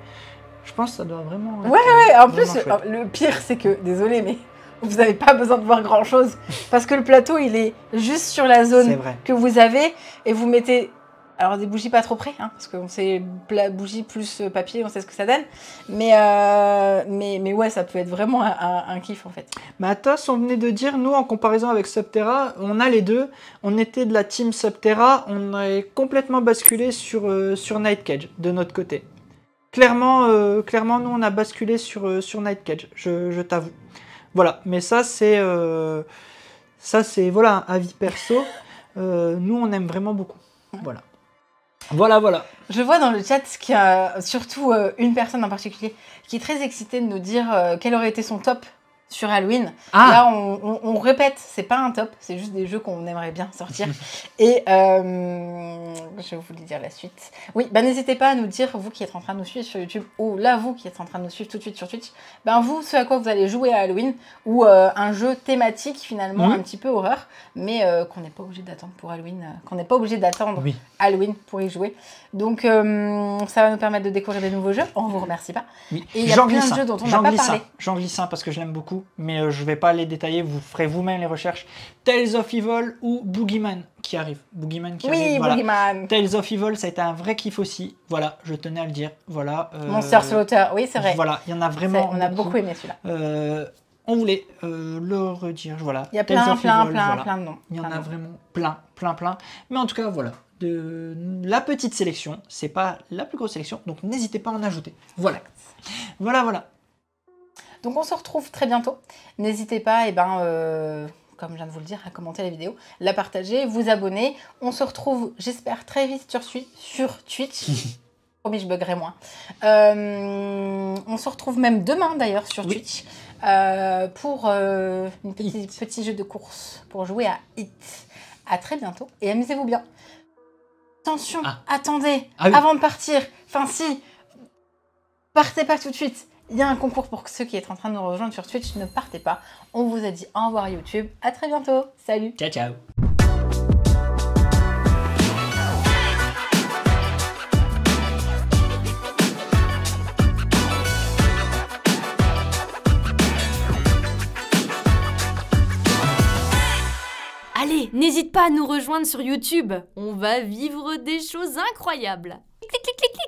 Je pense que ça doit vraiment... Ouais, en plus, le pire, c'est que, désolé, mais vous n'avez pas besoin de voir grand-chose parce que le plateau, il est juste sur la zone que vous avez et vous mettez... Alors des bougies pas trop près, hein, parce qu'on sait bougie plus papier, on sait ce que ça donne. Mais ouais, ça peut être vraiment un kiff en fait. Matos, on venait de dire, nous en comparaison avec Subterra, on a les deux. On était de la team Subterra, on a complètement basculé sur Night Cage de notre côté. Clairement, nous on a basculé sur Night Cage, je t'avoue. Voilà, mais ça c'est voilà, un avis perso. Nous on aime vraiment beaucoup. Voilà. Voilà. Je vois dans le chat qu'il y a surtout une personne en particulier qui est très excitée de nous dire quel aurait été son top sur Halloween. Là, on répète, c'est pas un top, c'est juste des jeux qu'on aimerait bien sortir. Et je vais vous dire la suite. Oui, n'hésitez pas à nous dire, vous qui êtes en train de nous suivre sur YouTube, ou là, vous qui êtes en train de nous suivre tout de suite sur Twitch, vous, ce à quoi vous allez jouer à Halloween, ou un jeu thématique, finalement, un petit peu horreur, mais qu'on n'est pas obligé d'attendre pour Halloween, Halloween pour y jouer. Donc, ça va nous permettre de découvrir des nouveaux jeux. On vous remercie pas. Oui. Et il y a plein de jeux dont on n'a pas parlé. J'en glisse un parce que je l'aime beaucoup, mais je vais pas les détailler. Vous ferez vous-même les recherches. Tales of Evil ou Boogeyman qui arrive. Boogeyman qui arrive. Voilà. Boogeyman. Tales of Evil, ça a été un vrai kiff aussi. Voilà, je tenais à le dire. Voilà. Monster Slaughter, oui, c'est vrai. Voilà, il y en a vraiment. On a beaucoup aimé celui-là. on voulait le redire. Voilà. Il y a Tales plein, of plein, Evil, plein, voilà. plein de noms. Il y en plein de a noms. vraiment plein. Mais en tout cas, voilà. La petite sélection, c'est pas la plus grosse sélection, donc n'hésitez pas à en ajouter. Voilà. Donc on se retrouve très bientôt. N'hésitez pas, comme je viens de vous le dire, à commenter la vidéo, la partager, vous abonner. On se retrouve, j'espère, très vite sur Twitch. Promis, je buggerai moins. On se retrouve même demain d'ailleurs sur Twitch pour un petit jeu de course pour jouer à Hit. À très bientôt et amusez-vous bien. Attention, attendez, avant de partir, enfin si, partez pas tout de suite. Il y a un concours pour ceux qui sont en train de nous rejoindre sur Twitch, ne partez pas. On vous a dit au revoir YouTube, à très bientôt, salut. Ciao, ciao. Allez, n'hésite pas à nous rejoindre sur YouTube. On va vivre des choses incroyables. Clic, clic, clic, clic.